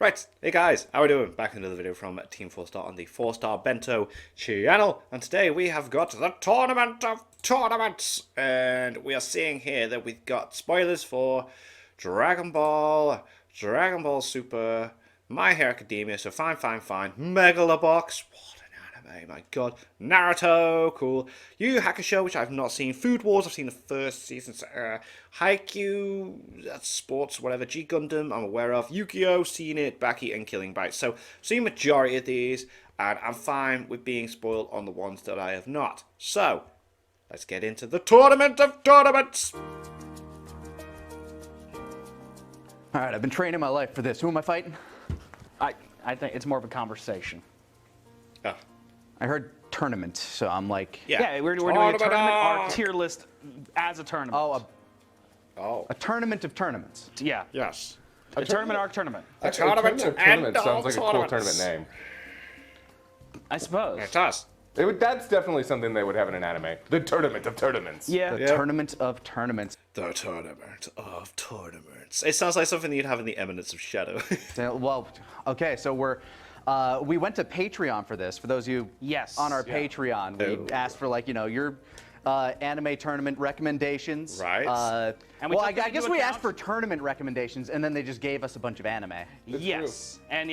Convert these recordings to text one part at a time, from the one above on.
Right, hey guys, how are we doing? Back in another video from Team 4-Star on the 4-Star Bento channel. And today we have got the Tournament of Tournaments. And we are seeing here that we've got spoilers for Dragon Ball Super, My Hero Academia, so fine. Megalobox, what an anime, my god. Naruto, cool. Yu Yu Hakusho, which I've not seen. Food Wars, I've seen the first season. Haikyuu, that's sports, whatever. G Gundam, I'm aware of. Yu-Gi-Oh, seen it. Baki and Killing Bites. So, seen majority of these, and I'm fine with being spoiled on the ones that I have not. So, let's get into the Tournament of Tournaments. Alright, I've been training my life for this. Who am I fighting? I think it's more of a conversation. Oh. I heard tournament, so I'm like... Yeah, we're doing a tournament, our tier list as a tournament. A tournament of tournaments. Yeah. Yes. A tournament arc tournament. A tournament of tournament and sounds like a cool tournaments. tournament name. I suppose. It does. That's definitely something they would have in an anime. The Tournament of Tournaments. Yeah. The tournament of tournaments. The Tournament of Tournaments. It sounds like something you'd have in the Eminence of Shadow. Well, okay, so we went to Patreon for this. For those of you on our Patreon, we asked for your anime tournament recommendations. Right. And I guess we asked for tournament recommendations, and then they just gave us a bunch of anime. Yes. And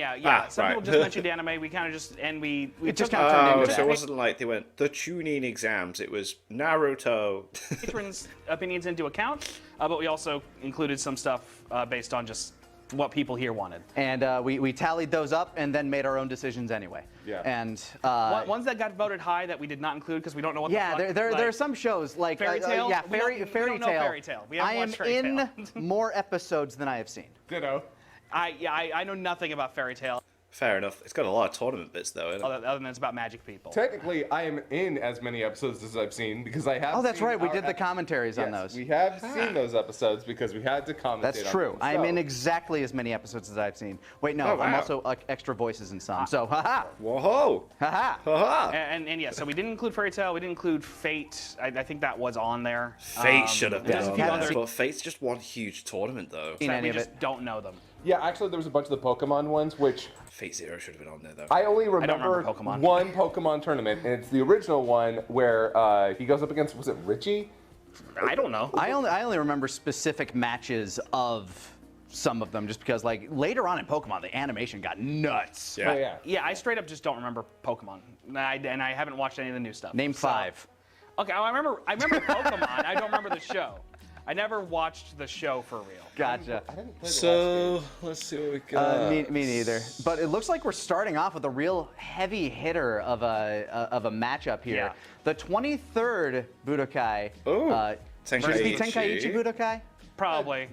some people just mentioned anime. We kind of just, and we just took kinda turned into So it that. wasn't like they went, the tuning exams. It was Naruto. patrons' opinions into account, but we also included some stuff based on just what people here wanted. And we tallied those up and then made our own decisions anyway. Yeah. And Ones that got voted high that we did not include because we don't know what the fuck. there are some shows like Fairy Tail? Fairy We don't know Tail. Fairy Tail. We haven't I am watched Fairy in Tail. more episodes than I have seen. Ditto. I know nothing about Fairy Tail Fair enough. It's got a lot of tournament bits, though, isn't it? other than it's about magic people. Technically, I am in as many episodes as I've seen because I have. Oh, that's seen right. We our did the commentaries on those. We have seen those episodes because we had to commentate. That's on true. them. I'm in So, exactly as many episodes as I've seen. Wait, no, Oh, wow. I'm also extra voices in some. So, haha, Whoa-ho! haha. Ha-ha! And yeah, so we didn't include Fairy Tail. We didn't include Fate. I think that was on there. Fate should have been there's a on few there, other but Fate's just one huge tournament, though. In that any we of just it. don't know them. Yeah, actually, there was a bunch of the Pokemon ones, which Fate Zero should have been on there, though. I only don't remember, remember Pokemon. one Pokemon tournament, and it's the original one where he goes up against, was it Richie? I don't know. I only remember specific matches of some of them, just because later on in Pokemon, the animation got nuts. Yeah. Oh, yeah. Yeah, I straight up just don't remember Pokemon, and I haven't watched any of the new stuff. Name So- 5. Okay, I remember Pokemon. I don't remember the show. I never watched the show for real. Gotcha. I didn't play the last So, let's see what we got. Me neither. But it looks like we're starting off with a real heavy hitter of a matchup here. Yeah. The 23rd Budokai Ooh, versus the Tenkaichi. Tenkaichi Budokai. Probably.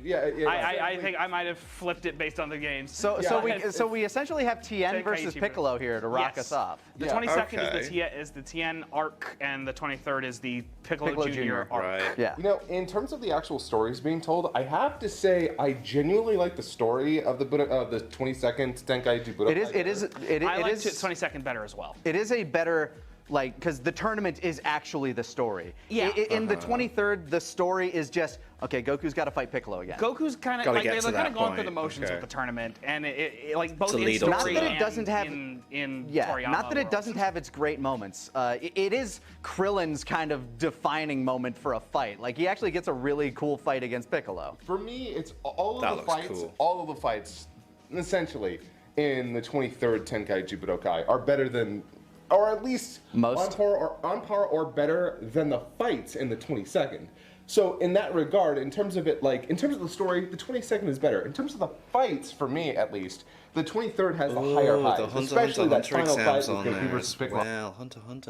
I think I might have flipped it based on the games. So we essentially have Tien versus Tenkaichi Piccolo here to rock Yes. us off. The Yeah. 22nd Okay. is the Tien arc, and the 23rd is the Piccolo, Piccolo Jr. Jr. arc. Right. Yeah. You know, in terms of the actual stories being told, I have to say I genuinely like the story of the 22nd Tenkaichi Budokai. It is I liked it 22nd better as well. It is a better, because the tournament is actually the story. Yeah. In the 23rd, the story is just, okay, Goku's got to fight Piccolo again. Goku's kind of Gotta like get they're to kind that of going through the point. motions Okay. with the tournament, and it like both To in lead up to story that. Not that it doesn't have- in Yeah, Toriyama not that it worlds. doesn't have its great moments. It is Krillin's kind of defining moment for a fight. Like, he actually gets a really cool fight against Piccolo. For me, it's all That of the looks fights. cool. All of the fights, essentially, in the 23rd Tenkaichi Budokai are better than, or at least Most. on par or better than the fights in the 22nd. So in that regard, in terms of it, in terms of the story, the 22nd is better. In terms of the fights, for me at least, the 23rd has the higher highs, the Hunter especially that Hunter final fight exams with on Goku there versus as Piccolo. well.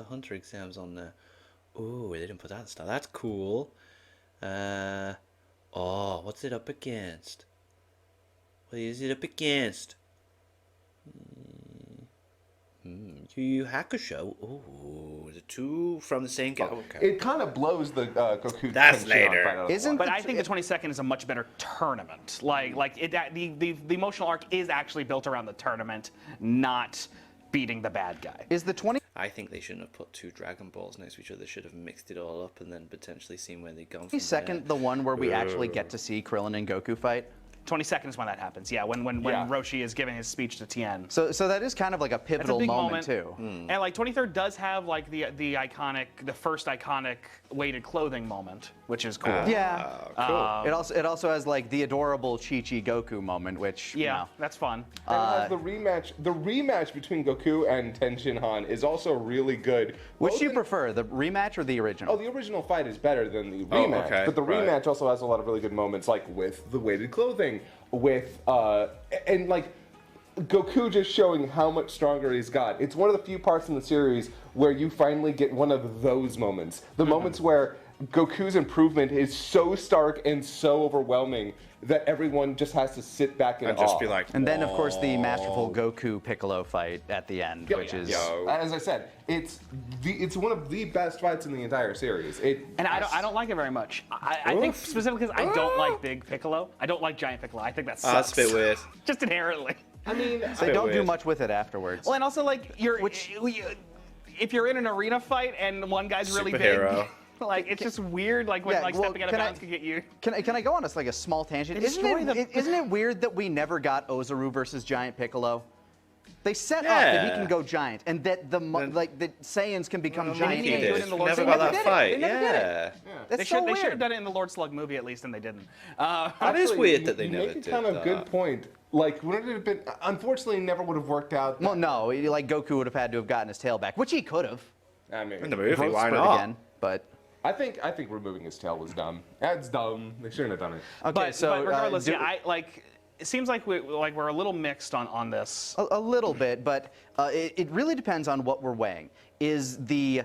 Hunter exams on there. Ooh, they didn't put that stuff. That's cool. What's it up against? What is it up against? Yu Yu Hakusho. Ooh, the two from the same game. Okay. It kind of blows the Goku. That's Tenshinhan later. fight out of the Isn't water. But I think the 22nd is a much better tournament. The emotional arc is actually built around the tournament, not beating the bad guy. Is the 20? I think they shouldn't have put two Dragon Balls next to each other. They should have mixed it all up and then potentially seen where they've gone from Second, there. the one where we actually get to see Krillin and Goku fight. 22nd is when that happens. Yeah, when Yeah. Roshi is giving his speech to Tien. So that is kind of like a That's a pivotal big moment, moment, too. And like 23rd does have like the first iconic weighted clothing moment, which is cool. Yeah. Cool. It also has like the adorable Chi-Chi Goku moment, which Yeah, you know, that's fun. And it has the rematch. The rematch between Goku and Ten Shinhan is also really good. which Both do you in- prefer, the rematch or the original? Oh, the original fight is better than the Oh, rematch. okay, But the right. rematch also has a lot of really good moments, like with the weighted clothing, with and like Goku just showing how much stronger he's got. It's one of the few parts in the series where you finally get one of those moments. The moments where Goku's improvement is so stark and so overwhelming that everyone just has to sit back in And just awe. be like, And then, of course, the masterful "Whoa." Goku Piccolo fight at the end, which is As I said, it's one of the best fights in the entire series. And I don't like it very much. I think specifically because I don't like Big Piccolo. I don't like Giant Piccolo. I think that sucks. That's a bit weird. Just inherently. I mean, they don't do weird. much with it afterwards. Well, and also like if you're in an arena fight and one guy's really Superhero. big, like it's just weird. Like when Yeah, like well, stepping out of can I- bounds could get you. Can I go on a small tangent? They Isn't destroy isn't it weird that we never got Ozaru versus Giant Piccolo? They set up that he Yeah. can go giant, and that the Saiyans can become giant he did. apes. Do it in the Lord Never Slug. got They that never did it. fight. They never did it. Yeah. That's They so should weird. have done it in the Lord Slug movie at least, and they didn't. That is Actually, weird that they you never make a did kind of that. good point. Like, wouldn't it have been? Unfortunately, never would have worked out. Well, no, like Goku would have had to have gotten his tail back, which he could have. I mean, In the movie, Growth why spurt not? again, but I think removing his tail was dumb. That's dumb. They shouldn't have done it. okay. But, so but regardless, do- yeah, it seems like we're a little mixed on this. A little bit, but it really depends on what we're weighing. Is the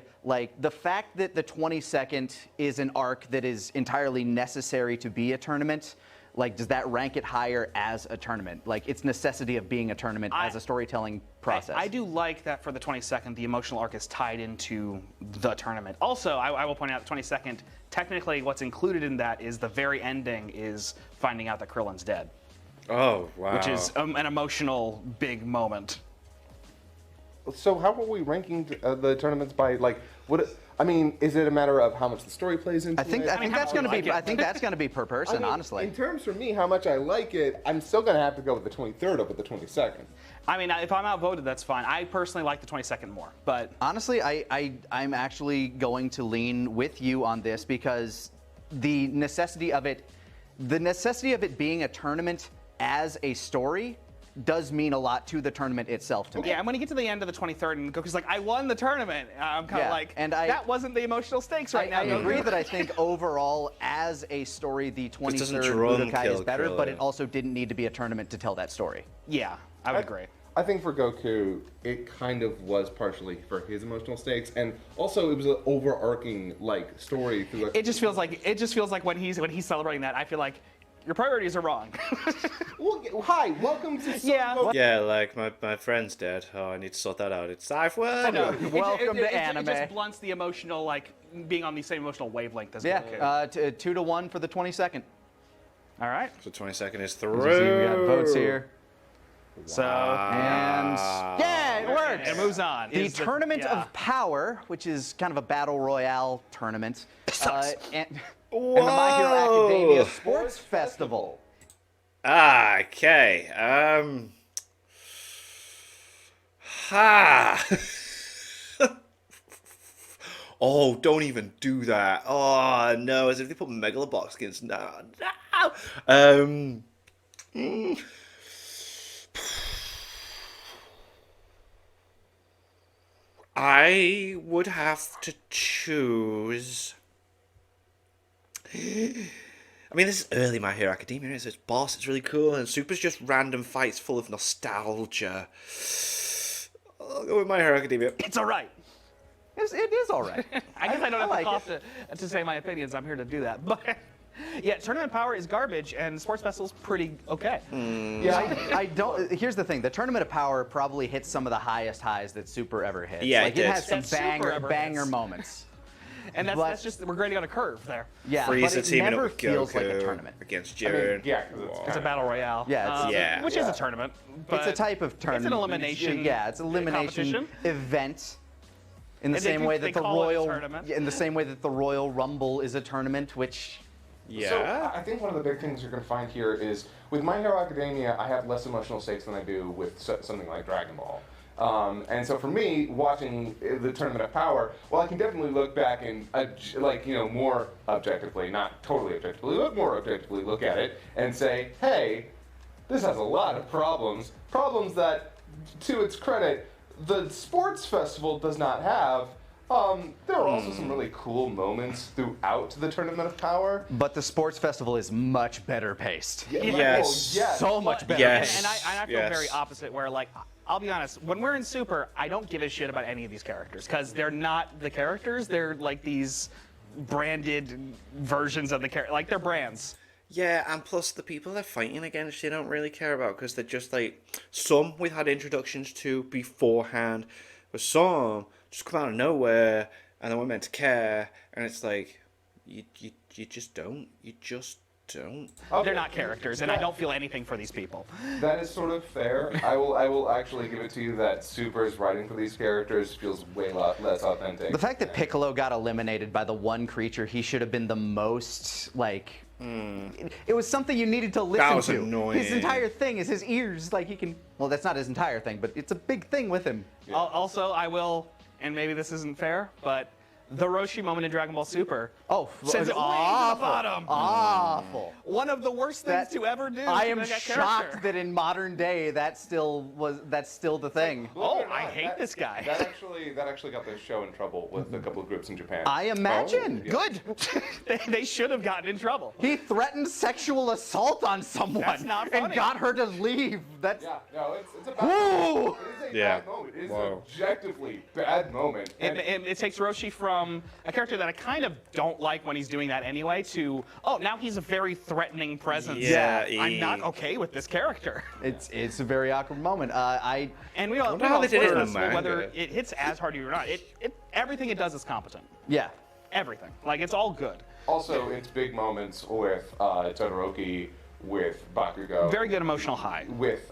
fact that the 22nd is an arc that is entirely necessary to be a tournament? Like, does that rank it higher as a tournament? Like, its necessity of being a tournament as a storytelling process. I do like that for the 22nd, the emotional arc is tied into the tournament. Also, I will point out the 22nd, technically what's included in that is the very ending is finding out that Krillin's dead, Oh, wow. which is an emotional big moment. So how are we ranking the tournaments by like what? I mean, is it a matter of how much the story plays into I think it? that's how going to do you be. like it? I think that's going to be per I person, mean, honestly. in terms for me, how much I like it, I'm still gonna have to go with the 23rd over the 22nd. I mean, if I'm outvoted, that's fine. I personally like the 22nd more, but Honestly, I'm actually going to lean with you on this because the necessity of it being a tournament as a story does mean a lot to the tournament itself to me. yeah, and when you get to the end of the 23rd and Goku's like, I won the tournament, I'm kind of Yeah, like, and that wasn't the emotional stakes right now. I Goku. agree that I think overall, as a story, the doesn't 23rd Jerome Budokai is kill better, but Krillin? it also didn't need to be a tournament to tell that story. Yeah, I would agree. I think for Goku, it kind of was partially for his emotional stakes, and also it was an overarching like story through. It just feels like when he's celebrating that, I feel like your priorities are wrong. Well, hi, welcome to Yeah. Goku. Yeah, like my friend's dead. Oh, I need to sort that out. It's I've won. Welcome to It anime. just blunts the emotional, like being on the same emotional wavelength as Yeah, Goku. 2-1 for the 22nd. All right. So 22nd is As you see, we got through. votes here. So And yeah, it works. it moves on. The Is Tournament yeah. of Power, which is kind of a battle royale tournament, and the My Hero Whoa. Academia Sports Festival. Ah, okay. Ha. Oh, don't even do that. Oh no, as if they put Megalobox against no. I would have to choose. I mean, this is early My Hero Academia, so it's boss, it's really cool, and Super's just random fights full of nostalgia. I'll go with My Hero Academia. It's all right. It is all right. I guess I don't have like the cost to say my opinions. I'm here to do that. But yeah, Tournament Power is garbage, and Sports Festival's pretty okay. Yeah, I don't. Here's the thing: the Tournament of Power probably hits some of the highest highs that Super ever hits. Yeah, like it it did. has some That Super ever banger hits. moments. And But- that's just we're grading on a curve there. Yeah, but Frieza it teaming up never with feels Goku like a tournament. against I mean, Jiren. yeah, 'cause it's It's a battle royale. Yeah, it's- Yeah. which is a tournament. But It's a type of tournament. It's an elimination. Yeah, it's an elimination competition. event. In the And they same do- way they that the call it a Royal, tournament. in the same way that the Royal Rumble is a tournament, which, Yeah. So I think one of the big things you're going to find here is with My Hero Academia, I have less emotional stakes than I do with something like Dragon Ball. And so for me, watching the Tournament of Power, well, I can definitely look back and, more objectively, not totally objectively, but more objectively look at it and say, hey, this has a lot of problems. Problems that, to its credit, the sports festival does not have. There are also some really cool moments throughout the Tournament of Power. But the sports festival is much better paced. Yes. So much better Yes. paced. And I feel Yes. very opposite, where like, I'll be honest, when we're in Super, I don't give a shit about any of these characters, because they're not the characters, they're like these branded versions of the character, like they're brands. Yeah, and plus the people they're fighting against, you don't really care about because they're just like some we've had introductions to beforehand, but some just come out of nowhere and then we're meant to care, and it's like you just don't. You just don't. Okay. They're not characters, and I don't feel anything for these people. That is sort of fair. I will actually give it to you that Super's writing for these characters feels way less authentic. The fact that Piccolo got eliminated by the one creature he should have been the most, like... It was something you needed to listen was to. annoying. His entire thing is his ears. Like, he can... Well, that's not his entire thing, but it's a big thing with him. Yeah. Also, I will, and maybe this isn't fair, but the Roshi moment in Dragon Ball Super sends it way to the bottom. Awful. One of the worst things That- to ever do. I to am that shocked character. that in modern day that's still the thing. Oh, Believe it or I not, hate this guy. That actually got the show in trouble with a couple of groups in Japan. I imagine. Yeah. Good. they should have gotten in trouble. He threatened sexual assault on someone That's not and funny. got her to leave. That's Yeah, no, it's a bad Ooh. moment. It is a Yeah. bad moment. It is Whoa. an objectively bad moment. It takes Roshi from a character that I kind of don't like when he's doing that anyway to, oh, now he's a very threatening presence. Yeah, I'm not okay with this character. it's a very awkward moment. And we all wonder how know they did it in the Festival, whether manga. it hits as hard or not, everything it does is competent. Yeah. Everything. Like, it's all good. Also, it's big moments with Todoroki, with Bakugo, Very good emotional high. with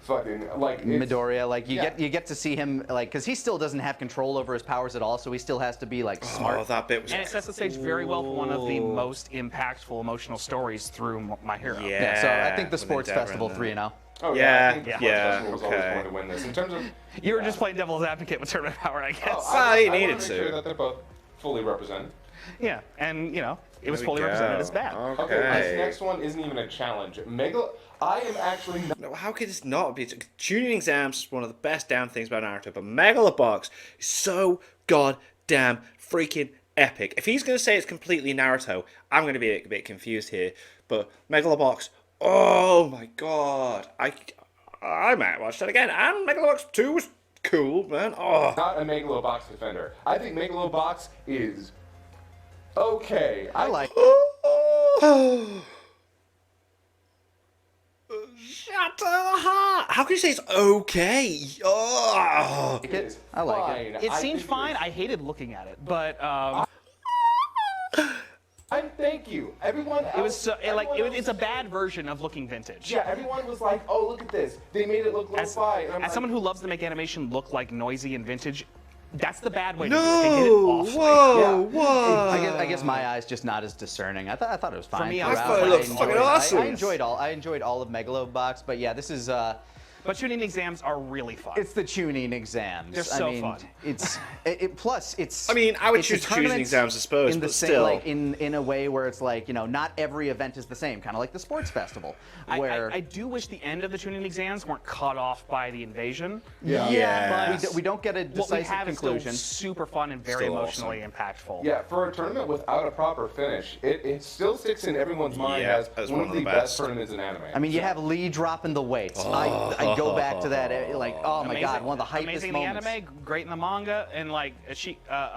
fucking like it's, Midoriya, like you Yeah. get to see him, like, because he still doesn't have control over his powers at all, so he still has to be like smart. Oh, that bit was. And it sets the stage very well for one of the cool. most impactful emotional stories through My Hero. Yeah. Yeah, so I think the with Sports Endeavor Festival and 3-0. Oh Yeah, I think the yeah, Sports Festival was always okay. going to win this in terms of. You were just playing devil's advocate with Tournament of Power, I guess. Well, he I wanna needed make to. sure that they're both fully represented. Yeah, and, it was There we fully go. represented as bad. Okay, this next one isn't even a challenge. I am actually not. No, how could this not be? Tuning exams is one of the best damn things about Naruto, but Megalobox is so goddamn freaking epic. If he's going to say it's completely Naruto, I'm going to be a bit confused here. But Megalobox, oh my god, I might watch that again. And Megalobox 2 was cool, man. Oh, Not a Megalobox defender. I think Megalobox is okay. I like. Shut up! How can you say it's okay? Oh. it. I like it. It seemed fine. I hated looking at it, but Thank you. Everyone. it was so, everyone it's a else- bad version of looking vintage. Yeah, everyone was like, "Oh, look at this! They made it look As, lo-fi." And I'm as like, someone who loves to make animation look like noisy and vintage, that's the bad way to do it. They did it No! awfully. Whoa! Yeah. Whoa! I guess my eyes just not as discerning. I thought it was fine. me, throughout. I thought it looked enjoyed fucking it. awesome. I enjoyed all of Megalobox, but yeah, this is But tuning exams are really fun. it's the tuning exams. They're so I mean, fun. Plus it's. I mean, I would it's a choose tuning tournament exams, I suppose, in the but same, still. like in a way where it's like not every event is the same, kind of like the sports festival, where I do wish the end of the tuning exams weren't cut off by the invasion. Yeah. we don't get a What we decisive have conclusion. is still super fun and very Still emotionally impactful. Yeah, for a tournament without a proper finish, it still sticks in everyone's mind Yeah, as as one of the best tournaments in anime. I mean, you have Lee dropping the weights. I go back to that, like, oh my God, one of the hypest amazing moments. in the anime, great in the manga, and like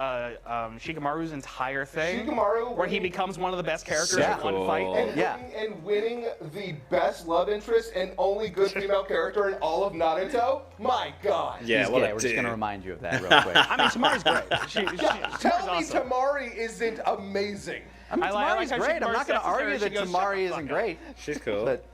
Shikamaru's entire thing, Shikamaru, where he becomes one of the best characters Yeah. in one Cool. fight. and Yeah. winning the best love interest and only good female character in all of Naruto. My God. Yeah, He's what gay. a We're just gonna dude. remind you of that real quick. I mean, Tamari's great. Tamari's Tell me awesome. Tamari isn't amazing. I mean, I like Tamari's how great. I'm Shikamaru not going says to to her, argue she that goes, "Shut Tamari the isn't fuck up." great. She's cool. But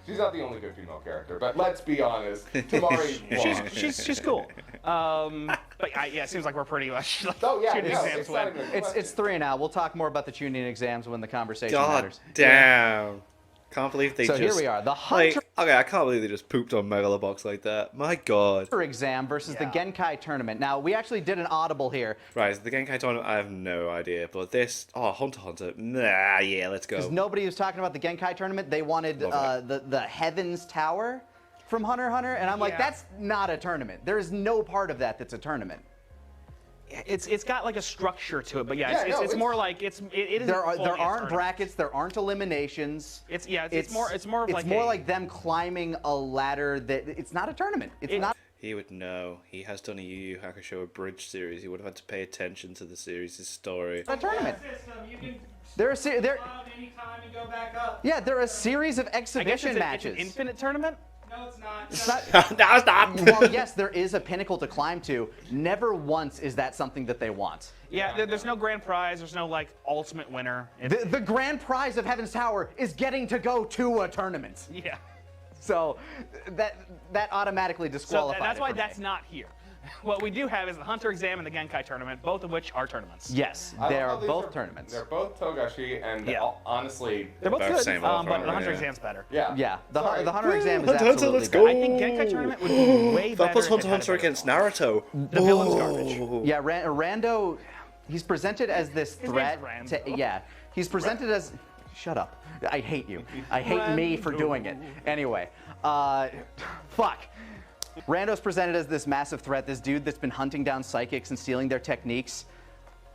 She's not the only good female character, but let's be honest, Tamari. She's cool. But yeah, it seems like we're pretty much like Oh yeah, tuning no, exams it's win. not even a It's question. 3 now. We'll talk more about the tuning exams when the conversation God matters. damn. Can't believe they So just. here we are, the like, Hunter okay, I can't believe they just pooped on Megalobox like that. My God. exam versus the Yeah. Genkai tournament. Now, we actually did an audible here. Right, so the Genkai tournament, I have no idea. But this, Hunter x Hunter, nah, yeah, let's go. Because nobody was talking about the Genkai tournament. They wanted Love the Heavens Tower from Hunter x Hunter. And I'm like, Yeah. that's not a tournament. There is no part of that that's a tournament. It's got like a structure to it, but yeah, Yeah, it's, no, it's it's- more like it is. There fully a aren't tournament. brackets. There aren't eliminations. It's more of it's like more a- like them climbing a ladder. That it's not a tournament. It's not. He would know. He has done a Yu Yu Hakusho abridged series. He would have had to pay attention to the series' story. A tournament. System, you can They're a out anytime and go back up. yeah. They're a series of I guess exhibition it's matches. an infinite tournament. No, it's not. It's not- No, stop! well, yes, there is a pinnacle to climb to. Never once is that something that they want. Yeah, there's no grand prize. There's no like ultimate winner. The grand prize of Heaven's Tower is getting to go to a tournament. Yeah. So that automatically So disqualifies. that's why that's not here. What we do have is the Hunter exam and the Genkai tournament, both of which are tournaments. Yes, I they love are how these both tournaments. They're both Togashi, and Yeah. honestly, They're both Both good, same but the overall, Hunter yeah. exam's better. yeah. Yeah, the Sorry. Hunter exam is Hunter, Hunter, absolutely let's better. go. I think Genkai tournament would be way better. That puts if Hunter it had x Hunter a better against villain. Naruto. The villain's garbage. Yeah, Rando, he's presented as this His threat. name's To, Rando. yeah, he's presented as. Shut up. I hate you. I hate me for doing it. Anyway, fuck. Rando's presented as this massive threat, this dude that's been hunting down psychics and stealing their techniques,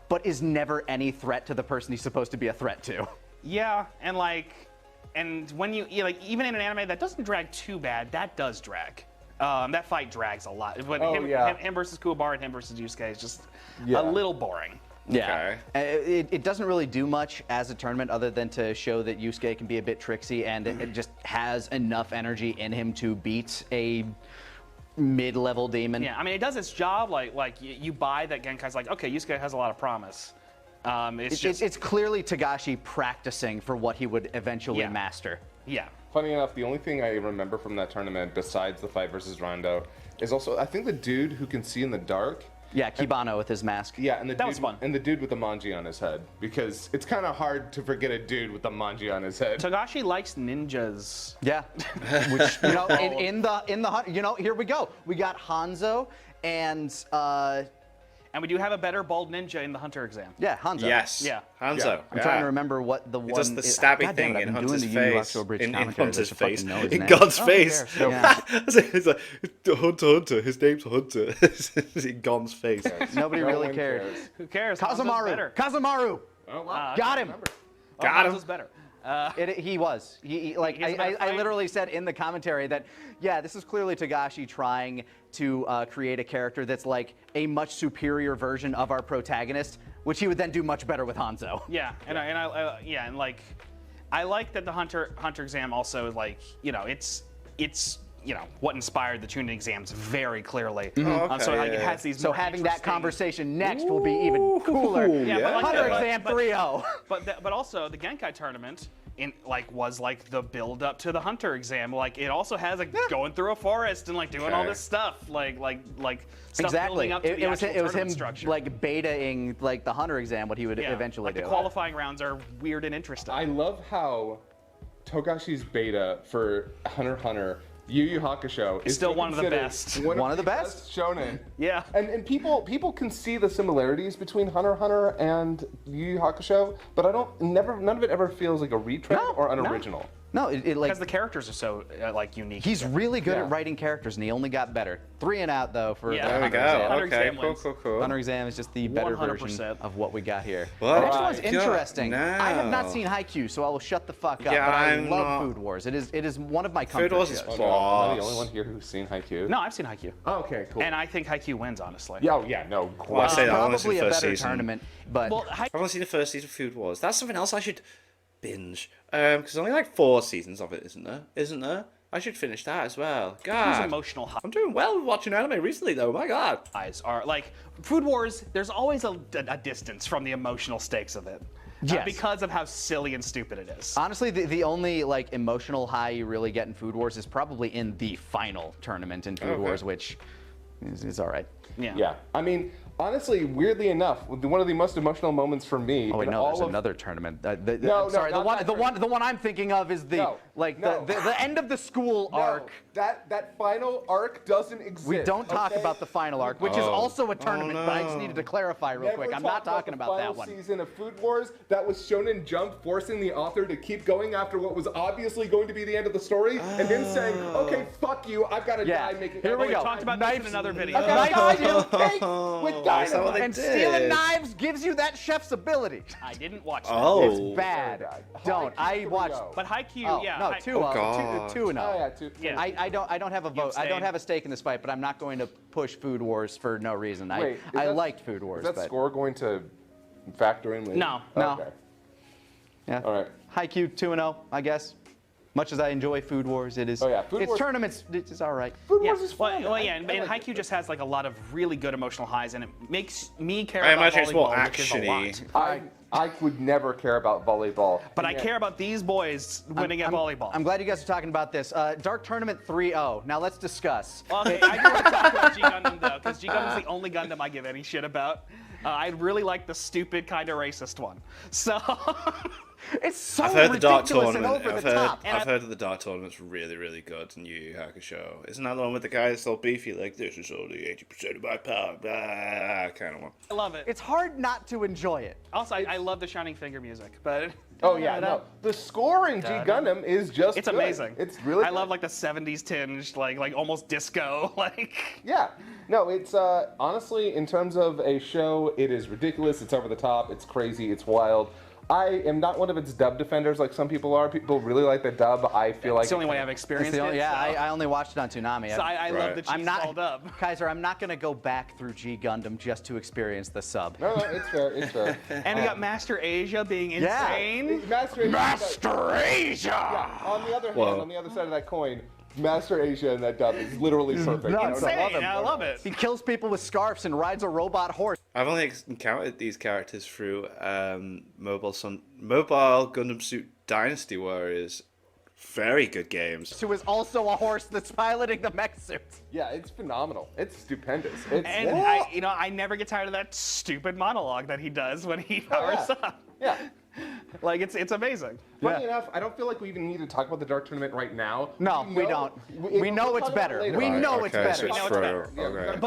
but is never any threat to the person he's supposed to be a threat to. Yeah, and when you like even in an anime that doesn't drag too bad, that does drag. That fight drags a lot. But Oh, yeah. him versus Kuwabara and him versus Yusuke is just Yeah. a little boring. Yeah. It doesn't really do much as a tournament other than to show that Yusuke can be a bit tricksy and it just has enough energy in him to beat a mid-level demon. Yeah, I mean it does its job. Like you buy that Genkai's like, okay, Yusuke has a lot of promise. It's clearly Tagashi practicing for what he would eventually Yeah. master. Yeah. Funny enough, the only thing I remember from that tournament, besides the fight versus Rondo, is also I think the dude who can see in the dark. Yeah, Kibano with his mask. Yeah, and the That dude, was fun. And the dude with the manji on his head, because it's kind of hard to forget a dude with the manji on his head. Togashi likes ninjas. Yeah, which in the here we go. We got Hanzo and And we do have a better bald ninja in the Hunter exam. yeah, Hanzo. Yes. Yeah. Hanzo. Yeah. I'm trying to remember what the He one does the is. stabby God damn thing it, I've in been Hunter's doing the Yu Yu face. Hakusho Bridge In commentary, Hunter's I should fucking face. know his In name. God's Oh, face. who cares? Yeah. It's like, Hunter, his name's Hunter. It's in Gon's face. Nobody No really one cares. Who cares? Hanzo's Kazumaru. better. Kazumaru. Oh, wow. Got him. Got him. Hanzo's better. He was. He like He's a better I fighter. literally said in the commentary that yeah, this is clearly Tagashi trying to create a character that's like a much superior version of our protagonist, which he would then do much better with Hanzo. Yeah, and like, I like that the Hunter exam also like it's what inspired the tuning exams very clearly. okay, So like, it yeah. has these. So more having that interesting- conversation next will be even cooler. Yeah, but like, Hunter but- exam but- 3-0. But also the Genkai tournament was like the build up to the Hunter exam. Like it also has like going through a forest and like doing all Okay. this stuff, like stuff Exactly. building up to the It was actual him tournament structure. like betaing like the Hunter exam what he would Yeah, eventually like do. the qualifying rounds are weird and interesting. I love how Togashi's beta for Hunter x Hunter Yu Yu Hakusho is still one of the considered best. One of the best. shonen. Yeah. And people can see the similarities between Hunter x Hunter and Yu Yu Hakusho, but none of it ever feels like a retread No, or no. unoriginal. No, it like Because the characters are so like unique. he's really good Yeah. at writing characters, and he only got better. 3 and out though for Yeah. the There we Hunter go. exam. Hunter Okay, exam cool, wins. cool, cool. Hunter exam is just the better version 100%. of what we got here. Well, the next one's right. interesting. Yeah, I have not now. seen Haikyuu, so I will shut the fuck up. Yeah, but I I'm love not- Food Wars. It is one of my Food comfort Wars is shows. Oh, no, am I the Boss. only one here who's seen Haikyuu? No, I've seen Haikyuu. Oh, okay, cool. And I think Haikyuu wins, honestly. yeah, oh, yeah, no. Well, I say that, I've only seen Probably the a first better season. tournament, but Well, I've only seen the first season of Food Wars. That's something else I should binge. Because there's only like 4 seasons of it, isn't there? Isn't there? I should finish that as well. Haikyuu's God. emotional I'm doing well with watching anime recently, though. My God. highs are like Food Wars. There's always a distance from the emotional stakes of it. Yes. because of how silly and stupid it is. Honestly, the only like emotional high you really get in Food Wars is probably in the final tournament in Food Okay. Wars, which is all right. Yeah, I mean, honestly, weirdly enough, one of the most emotional moments for me. Oh wait, in no, all there's of- another tournament. No, sorry, not that the one I'm thinking of is the No, no. the end of the school No, arc. that final arc doesn't exist. We don't talk okay? about the final arc, which is also a tournament, but I just no. needed to clarify real Never quick. I'm talk not talking the about that final one. season of Food Wars that was Shonen Jump forcing the author to keep going after what was obviously going to be the end of the story, and him saying, "Okay, fuck you, I've got to Yeah, die making." here we We go. talked about this in another video. I've got to Knives. die making cakes with That's not what dynamite. they And did. stealing knives gives you that chef's ability. I didn't watch that. Oh. It's bad. Very bad. Don't. I Haikyuu watched. 3-0. But Haikyuu, Oh, yeah. no, Hai- 2-0. God. 2-0. Oh yeah, two. Yeah. I don't have a vote. I don't abstained. have a stake in this fight, but I'm not going to push Food Wars for no reason. Wait, is I that- liked Food Wars, Is that but score going to factor in later? No. No. Okay. yeah. All right. Haikyuu 2-0, I guess. Much as I enjoy Food Wars, it is. Oh, yeah, Food it's Wars- tournaments. It's all right. Food Yeah, Wars is fun. well, yeah, and I like Haikyuu it. just has like a lot of really good emotional highs, and it makes me care I about imagine it's more volleyball, which is a action-y. lot. I would never care about volleyball. But I And yet- care about these boys winning at volleyball. I'm glad you guys are talking about this. Dark Tournament 3-0. Now let's discuss. Well, okay, I do want to talk about G Gundam though, because G Gundam's the only Gundam I give any shit about. I really like the stupid, kind of racist one. So, It's so I've heard the Dark ridiculous and Tournament. over I've the heard, top. I've heard that the Dark Tournament's really, really good in Yu Yu Hakusho. Isn't that the one with the guy that's all beefy, like, this is only 80% of my power, blah, kind of one? I love it. It's hard not to enjoy it. Also, I love the Shining Finger music, but Oh yeah, no. The score in G Gundam is just it's good. amazing. It's really. I good. love like the 70s tinge, like almost disco, like. Yeah. No, it's honestly, in terms of a show, it is ridiculous. It's over the top. It's crazy. It's wild. I am not one of its dub defenders like some people are. People really like the dub. I feel like It's the only way I've It's experienced the only, it. yeah, so. I only watched it on Toonami. So I love Right. that I'm she's not, called up. Kaiser, I'm not going to go back through G Gundam just to experience the sub. No, it's fair. It's fair. And you got Master Asia being insane. Master Asia! Yeah. On the other hand, Whoa. on the other side of that coin, Master Asia in that dub is literally perfect. nuts. I love Insane. him. I love it. He kills people with scarves and rides a robot horse. I've only encountered these characters through Mobile Gundam Suit Dynasty Warriors. Very good games. Who is also a horse that's piloting the mech suit. Yeah, it's phenomenal. It's stupendous. It's And I never get tired of that stupid monologue that he does when he powers yeah. up. yeah. Like it's amazing. Funny enough, I don't feel like we even need to talk about the Dark Tournament right now. No, we don't. We know we'll it's talk about it better. later. We Alright. know it's Okay, so better. it's know it's true. better. Okay.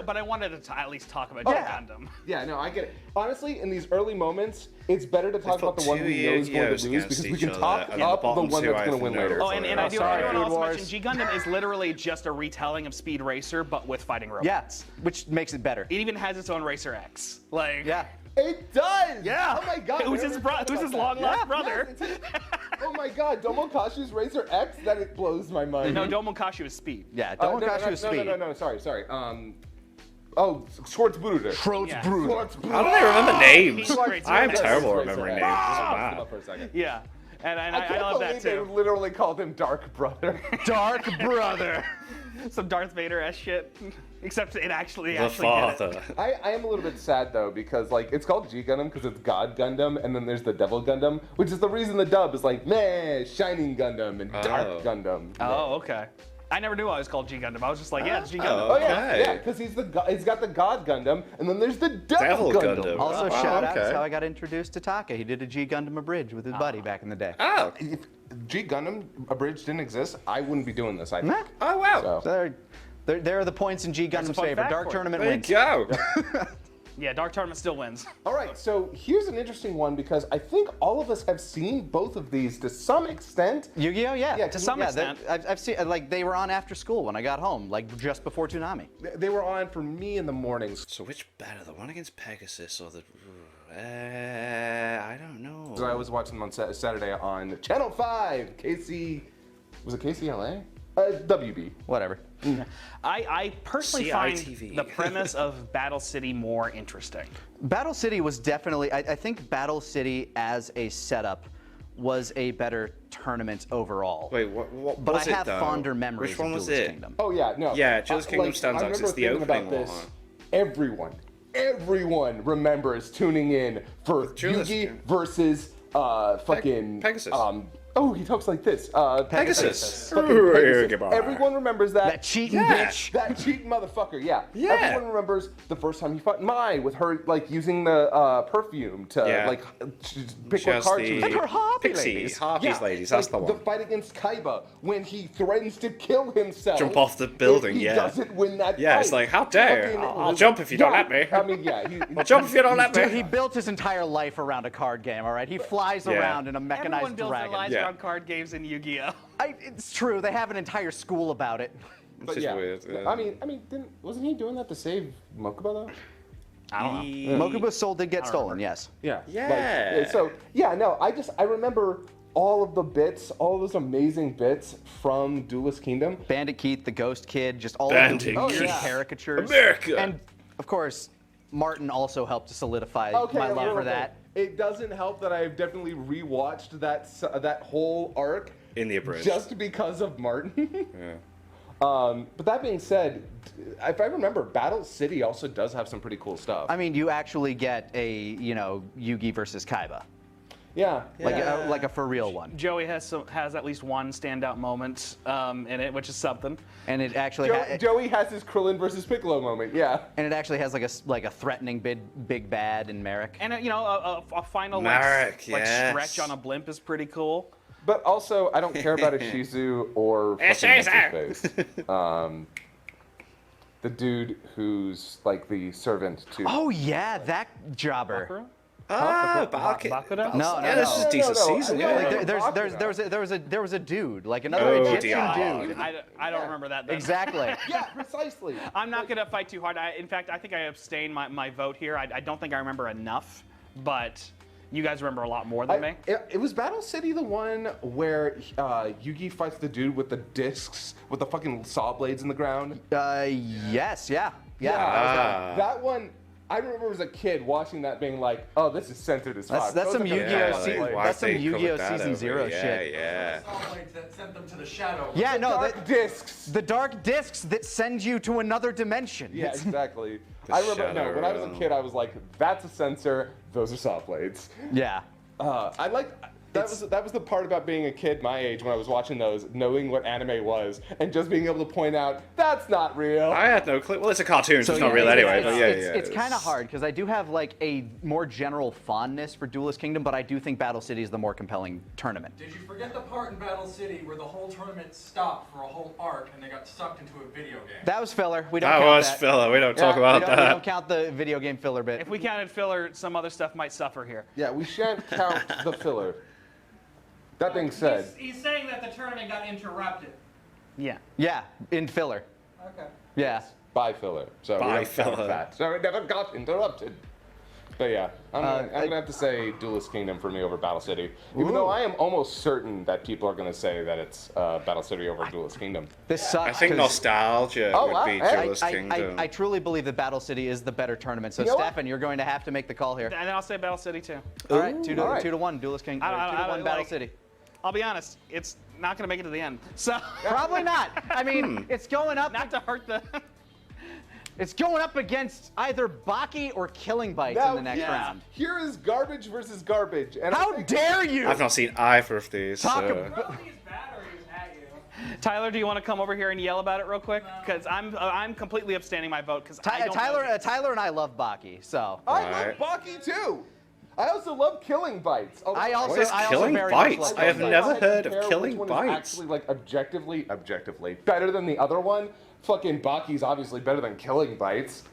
But I wanted to at least talk about G Yeah. Gundam. Yeah, no, I get it. Honestly, in these early moments, it's better to talk put about the one two we know is going Yu-Gi-Ohs to lose against because we each can other, talk and the up the bottom one two that's I going to think win are- later. Oh, and I do sorry, want to Food also Wars. mention G Gundam is literally just a retelling of Speed Racer, but with fighting robots. Yeah, which makes it better. It even has its own Racer X. Like. Yeah. It does! Yeah. Oh my god. Who's we his never bro- talked who's about his that. long-lost Yeah, brother? yes, it's- oh my god, Domokashu's Razor X? That it blows my mind. No, Domokashu is Speed. Yeah, No, Domokashu is speed. No, sorry. Oh, Schwartzbruder. Yeah. Schwartzbruder. How do they remember names? He's great. I'm Yes. terrible at Razor remembering X. names. This is Look bad. him up for a second. Yeah. And I I can't love that believe they too. literally called him Dark Brother. Dark brother. Some Darth Vader-esque shit. Except it actually The get it. father. I am a little bit sad though because like it's called G Gundam because it's God Gundam and then there's the Devil Gundam, which is the reason the dub is like meh, Shining Gundam and Dark Oh. Gundam. Oh, okay. I never knew I was called G Gundam. I was just like, yeah, it's G Gundam. Oh. Oh yeah, Okay. yeah, because he's got the God Gundam and then there's the Devil Devil, Gundam. Also, Oh, shout out, okay. that's how I got introduced to Taka. He did a G Gundam abridged with his buddy back in the day. Oh. If G Gundam Abridged didn't exist, I wouldn't be doing this. I think. Nah. Oh, wow. So- So there are the points in G There's a Gundam's fun favor. fact Dark for you. Tournament There you wins. go. Yeah, Dark Tournament still wins. All right, so here's an interesting one because I think all of us have seen both of these to some extent. Yu-Gi-Oh, yeah. Yeah, to some extent. I've seen, like, they were on after school when I got home, like, just before Toonami. They were on for me in the mornings. So which better, the one against Pegasus or the... I don't know. So I was watching them on Saturday on Channel 5, KC... Was it KCLA? WB. Whatever. I personally find CITV. the premise of Battle City more interesting. Battle City was definitely, I think Battle City as a setup was a better tournament overall. Wait, what But was I it, have though? fonder memories Which one of was Duelist it? Kingdom. Oh yeah, no. Yeah, Duelist Kingdom like, stands I out 'cause remember it's the thinking opening about this. one. Everyone everyone remembers tuning in for Julius. Yugi versus fucking Pegasus. Oh, he talks like this. Pegasus. Fucking Ooh, Pegasus. Yugi boy. Everyone remembers that. That cheating Yeah. bitch. That cheating motherfucker, yeah. Yeah. Everyone remembers the first time he fought Mai with her, like, using the perfume to, Yeah. like, pick She what has card she the was Like her Harpy Pixie ladies. Harpies ladies. That's like the one. The fight against Kaiba when he threatens to kill himself. Jump off the building, if he yeah. doesn't win that Yeah, fight. it's like, how dare! Fucking- I'll jump if you don't Yeah, let me. I mean, yeah. I'll jump if you don't let me. Dude, he built his entire life around a card game, all right? He flies Yeah. around in a Everyone mechanized builds their dragon. lives Yeah. around card games in Yu-Gi-Oh. It's true. They have an entire school about it. It's But just yeah, weird. I mean, wasn't he doing that to save Mokuba though? I don't know. Mokuba's soul did get stolen, yes. Yeah. Yeah. So yeah, no, I remember all of the bits, all those amazing bits from Duelist Kingdom. Bandit Keith, the Ghost Kid, just all Bandit of the Keith. caricatures. America. And, of course, Martin also helped to solidify Okay, my a love little for bit. that. It doesn't help that I've definitely rewatched that whole arc In the abridged. just because of Martin. Yeah. But that being said, if I remember, Battle City also does have some pretty cool stuff. I mean, you actually get a, Yugi versus Kaiba. yeah. Like a for real one. Joey has at least one standout moment in it, which is something. And it actually Joey has his Krillin versus Piccolo moment. Yeah. and it actually has like a threatening big bad in Merrick. And a final Marek, like yes. stretch on a blimp is pretty cool. But also, I don't care about Ishizu or fucking what's his face. The dude who's like the servant to. Oh yeah, that jobber. Ah, Bakura? No, yeah, this is a decent season. No, Yeah. Like there was a dude, like another Oh, Egyptian Diog. dude. I don't remember that. Then. Exactly. Yeah, precisely. I'm not gonna fight too hard. In fact, I think I abstain my vote here. I don't think I remember enough, but you guys remember a lot more than me. It was Battle City the one where Yugi fights the dude with the discs with the fucking saw blades in the ground. Yes, yeah. Ah. That one. I remember as a kid watching that, being like, "Oh, this is censored as fuck." That's some Those are Yu-Gi-Oh! gonna be like, season- why that's some they Yu-Gi-Oh! covered that Season over? 0 yeah, shit. Yeah. Solid that sent them to the shadow. Yeah, no, dark discs. the dark discs that send you to another dimension. Yeah, It's- exactly. The I remember shadow when I was a realm. kid, I was like, "That's a sensor. Those are saw blades." yeah. I like that was the part about being a kid my age when I was watching those, knowing what anime was, and just being able to point out that's not real. I had no clue. Well, it's a cartoon, so it's not yeah, real it's- anyway. It's, But yeah, it's kind of hard because I do have like a more general fondness for Duelist Kingdom, but I do think Battle City is the more compelling tournament. Did you forget the part in Battle City where the whole tournament stopped for a whole arc and they got sucked into a video game? That was filler. We don't That count was that. filler. We don't talk We about don't, we that. don't count the video game filler bit. If we counted filler, some other stuff might suffer here. Yeah, we shan't count the filler. That being said, He's saying that the tournament got interrupted. Yeah. Yeah, in filler. Okay. Yeah. by filler. So By we don't count filler. that. So it never got interrupted. But yeah, I'm gonna have to say Duelist Kingdom for me over Battle City. Even though I am almost certain that people are gonna say that it's Battle City over Duelist Kingdom. This sucks. I think 'cause nostalgia Oh, would wow. be Hey, Duelist Kingdom. I truly believe that Battle City is the better tournament. So, You know what? Stefan, you're going to have to make the call here. And then I'll say Battle City too. All right, 2 to, all right. 2 to 1, Duelist King. I don't- 2 to I 1, don't Battle like- City. I'll be honest, it's not going to make it to the end. So, Probably not. I mean, it's going up. not to hurt the. It's going up against either Baki or Killing Bites Now, in the next yeah. round. Here is garbage versus garbage. And I How think- dare you? I've not seen either of these. Talk so. about- I don't think it's bad or he's at you. Tyler, do you want to come over here and yell about it real quick? Because I'm completely abstaining my vote because Tyler and I love Baki, so. I Alright. love Baki too. I also love Killing Bites. Although I also, What is I also Killing very Bites? much love I have Killing never Bites. heard of compare Killing which one is Bites. actually like objectively better than the other one. Fucking Baki's obviously better than Killing Bites.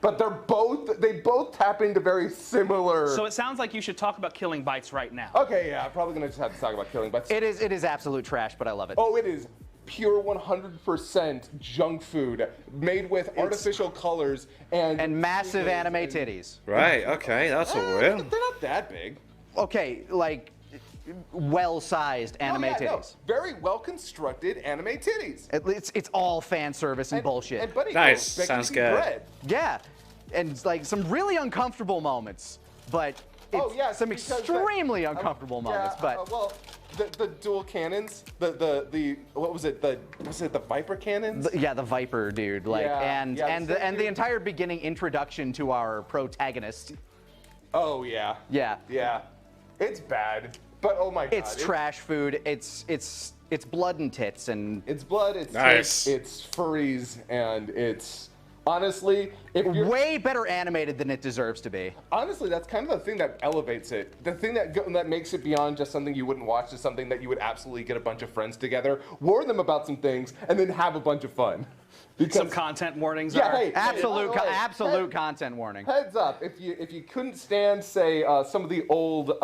But they both tap into very similar. So it sounds like you should talk about Killing Bites right now. Okay, yeah, I'm probably gonna just have to talk about Killing Bites. It is absolute trash, but I love it. Oh, it is pure 100% junk food made with artificial colors and massive anime titties. Right, okay, that's a They're win. not that big. Okay, like well-sized anime Oh, yeah, no, titties. very well constructed anime titties. It's all fan service and bullshit. And Buddy Nice, Girl, sounds Becky good. Bread. Yeah, and like some really uncomfortable moments, but Oh, yeah, some because the- extremely uncomfortable moments, but well, the dual cannons, the what was it? The Viper cannons? yeah, the Viper dude, like, Yeah, and yeah, and the the, same and the dude. entire beginning introduction to our protagonist. Oh yeah. Yeah, Yeah. It's bad, but oh my god. it's trash food. It's blood and tits, and It's blood. It's Nice. tits, it's furries, and it's honestly, if you're way better animated than it deserves to be. honestly, that's kind of the thing that elevates it. The thing that makes it beyond just something you wouldn't watch to something that you would absolutely get a bunch of friends together, warn them about some things, and then have a bunch of fun. Because, Some content warnings yeah, are. hey, Absolute, hey, absolute content warning. Heads up, if you couldn't stand, say, some of the old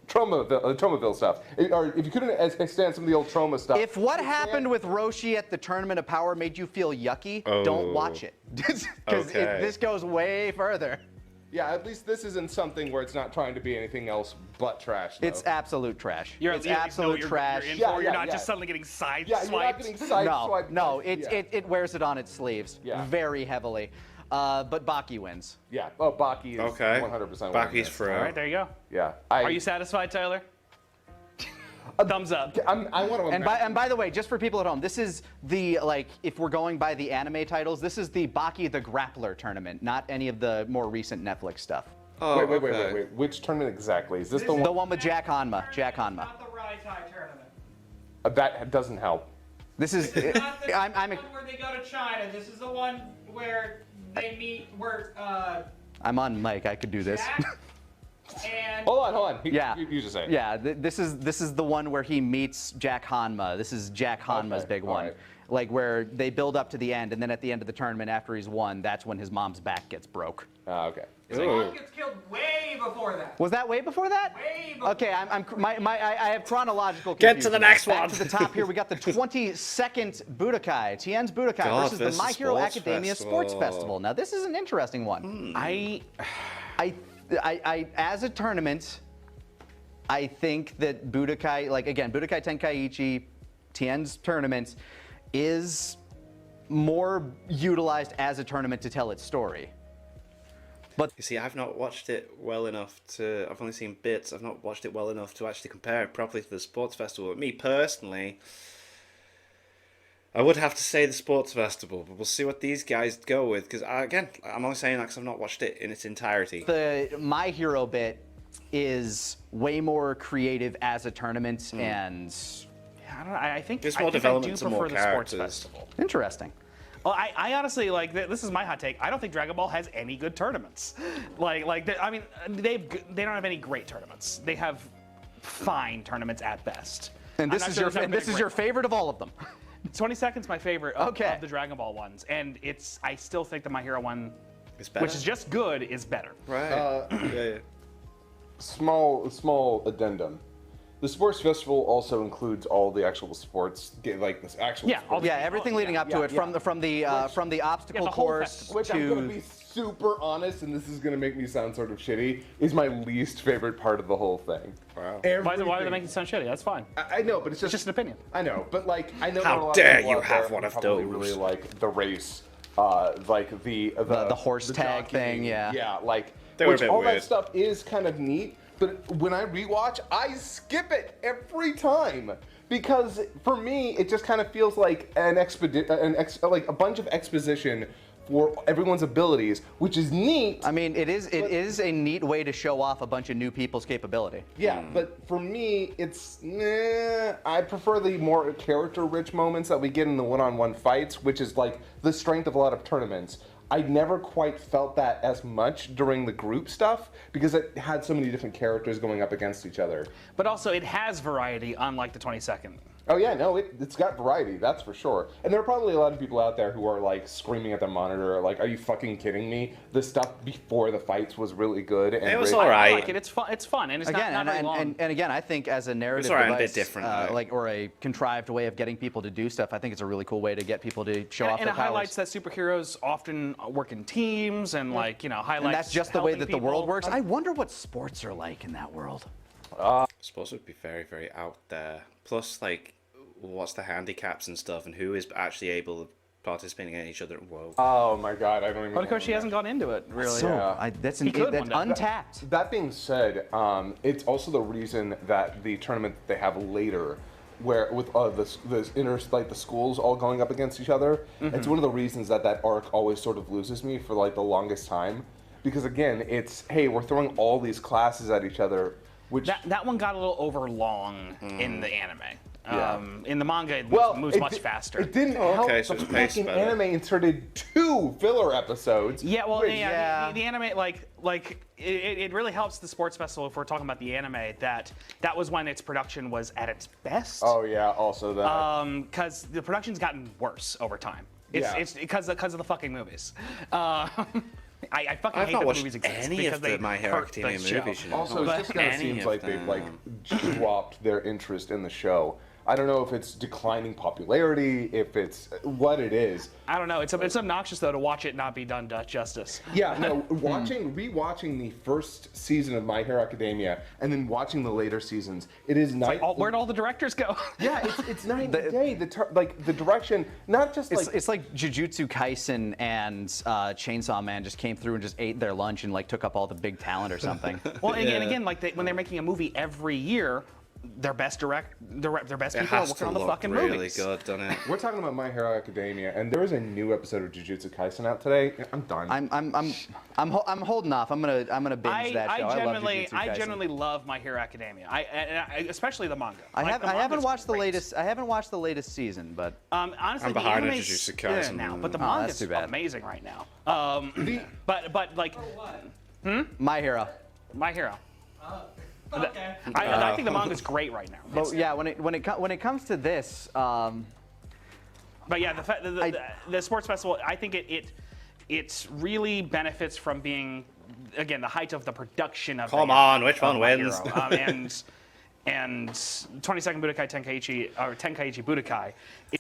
Tromaville stuff, or if you couldn't stand some of the old Troma stuff. If what happened with Roshi at the Tournament of Power made you feel yucky, don't watch it. Because Okay. this goes way further. Yeah, at least this isn't something where it's not trying to be anything else but trash. Though. It's absolute trash. You're, It's you know absolute what you're trash. in Yeah, for. You're yeah, not yeah. just suddenly getting sideswiped. Yeah, you're not getting sideswiped. No, Yeah. it wears it on its sleeves very heavily. But Baki wins. Yeah. Oh, Baki is Okay. 100%. Baki's for All right, there you go. Yeah. Are you satisfied, Tyler? Thumbs up. I want to. And by the way, just for people at home, this is the, like, if we're going by the anime titles, this is the Baki the Grappler tournament, not any of the more recent Netflix stuff. Oh, wait. okay. Which tournament exactly? Is this This the is The one? one with Jack Hanma. Jack Hanma. Not the Raitai tournament. That doesn't help. This is. Not the I'm one where they go to China. This is the one where they meet where I'm on mic. I could do this. Jack and Hold on. Yeah. You just say. Yeah, this is the one where he meets Jack Hanma. This is Jack Hanma's Okay, big all one. right. Like where they build up to the end, and then at the end of the tournament, after he's won, that's when his mom's back gets broke. Okay. his mom gets killed way before that. Was that way before that? Way before. Okay, I have chronological Get to confusion. the next Back one. to the top here, we got the 22nd Budokai, Tien's Budokai God, versus the My Hero Sports Academia Festival. Sports Festival. Now this is an interesting one. I as a tournament, I think that Budokai, like again, Budokai Tenkaichi, Tien's tournament, is more utilized as a tournament to tell its story. You see, I've not watched it well enough to. I've only seen bits. I've not watched it well enough to actually compare it properly to the sports festival. Me personally, I would have to say the sports festival, but we'll see what these guys go with. Because again, I'm only saying that because I've not watched it in its entirety. The My Hero bit is way more creative as a tournament, and I don't know. I think There's I more think I do development and more prefer the sports characters. festival. interesting. Well, I honestly like this is my hot take. I don't think Dragon Ball has any good tournaments. I mean, they don't have any great tournaments. They have fine tournaments at best. And I'm this not is sure your there's ever been a great your favorite of all of them. 22nd's my favorite of, Okay. of the Dragon Ball ones, and I still think the My Hero one, It's better. which is just good, is better. right. yeah. Small addendum. The sports festival also includes all the actual sports, like this actual. Yeah, all sports, the- Yeah, everything leading up to it, from the obstacle the whole course festival. which I'm gonna to be super honest, and this is gonna make me sound sort of shitty, is my least favorite part of the whole thing. Wow. Why do they make it sound shitty? That's fine. I know, but it's Just an opinion. I know, but like I know. How there are a lot dare of people you out have there one who of probably those. Really like the race, like the horse tag thing, jockeying. yeah. Yeah, like They were a which bit all weird. that stuff is kind of neat. But when I rewatch, I skip it every time because for me, it just kind of feels like like a bunch of exposition for everyone's abilities, which is neat. I mean, it is a neat way to show off a bunch of new people's capability. Yeah, but for me, it's I prefer the more character-rich moments that we get in the one-on-one fights, which is like the strength of a lot of tournaments. I never quite felt that as much during the group stuff because it had so many different characters going up against each other. But also, it has variety, unlike the 22nd. Oh yeah, no, it's got variety, that's for sure. And there are probably a lot of people out there who are like screaming at their monitor, like, "Are you fucking kidding me? The stuff before the fights was really good." And It was great." all right. I like it. It's fun. It's fun, and it's Again, not very long. and again, I think as a narrative alright, a bit device, different, though. like or a contrived way of getting people to do stuff, I think it's a really cool way to get people to show off and their it highlights powers. that superheroes often work in teams, and highlights. And that's just the way helping that the world people. works. I wonder what sports are like in that world. Sports would be very, very out there. Plus, like, what's the handicaps and stuff, and who is actually able participating in each other. Whoa. Oh my god, I don't even. Horikoshi hasn't gone into it really. So Yeah. that's He could that's one day. untapped. That being said, it's also the reason that the tournament that they have later, where with the inner like the schools all going up against each other, it's one of the reasons that arc always sort of loses me for like the longest time, because again, it's hey, we're throwing all these classes at each other, which That one got a little overlong in the anime. Yeah. In the manga, it moves much faster. It didn't help okay, so the it's paced fucking better. anime inserted 2 filler episodes. Yeah, well, which- yeah, the anime, it really helps the sports festival if we're talking about the anime, that was when its production was at its best. Oh yeah, also that. Because the production's gotten worse over time. Yeah. It's because of the fucking movies. I fucking I've hate not that watched movies exist any because of the they My Hero hurt the Academia show. movies. You know? Also, it But just kind of any seems of like they've them. like dropped their interest in the show. I don't know if it's declining popularity, if it's what it is. I don't know. It's obnoxious though to watch it not be done justice. Yeah, no, rewatching the first season of My Hero Academia and then watching the later seasons, it is night. Where'd all the directors go? Yeah, it's night and day. The direction, not just It's like Jujutsu Kaisen and Chainsaw Man just came through and just ate their lunch and like took up all the big talent or something. Well, and again, when they're making a movie every year, their best people are It working has to on the look fucking really movies. good, doesn't it? We're talking about My Hero Academia, and there is a new episode of Jujutsu Kaisen out today. I'm done. I'm holding off. I'm gonna binge that show. I love Jujutsu Kaisen. I genuinely love My Hero Academia. I especially the manga. I Like, the haven't manga's watched the great. latest. I haven't watched the latest season, but Honestly, I'm the behind on anime's Jujutsu Kaisen. now, but the Oh, that's manga's too bad. amazing right now. But like My Hero. My Hero. Okay. I think the manga's great right now. But yeah, when it comes to this, But yeah, the sports festival, I think it really benefits from being, again, the height of the production of. Come the- on, which of one My wins? Hero. And 22nd Budokai Tenkaichi or Tenkaichi Budokai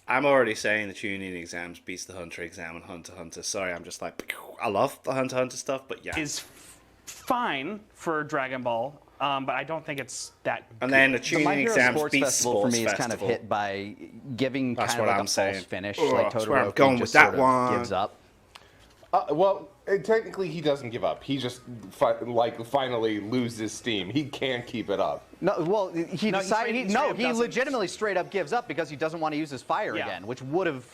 I'm already saying the Chunin exams beats the Hunter exam and Hunter x Hunter. Sorry, I'm just like, I love the Hunter x Hunter stuff, but yeah. is fine for Dragon Ball, but I don't think it's that. And then the the My Chunin Hero exams Sports beats Festival Sports for me is Festival. kind of hit by giving That's kind of what like I'm a saying. false finish. Ugh, Like that's where I'm Todoroki going with just that sort of one. gives up. Well, technically he doesn't give up. He just finally loses steam. He can't keep it up. No, well, he No, decided. he straight up He doesn't. legitimately straight up gives up because he doesn't want to use his fire Yeah. again, which would have.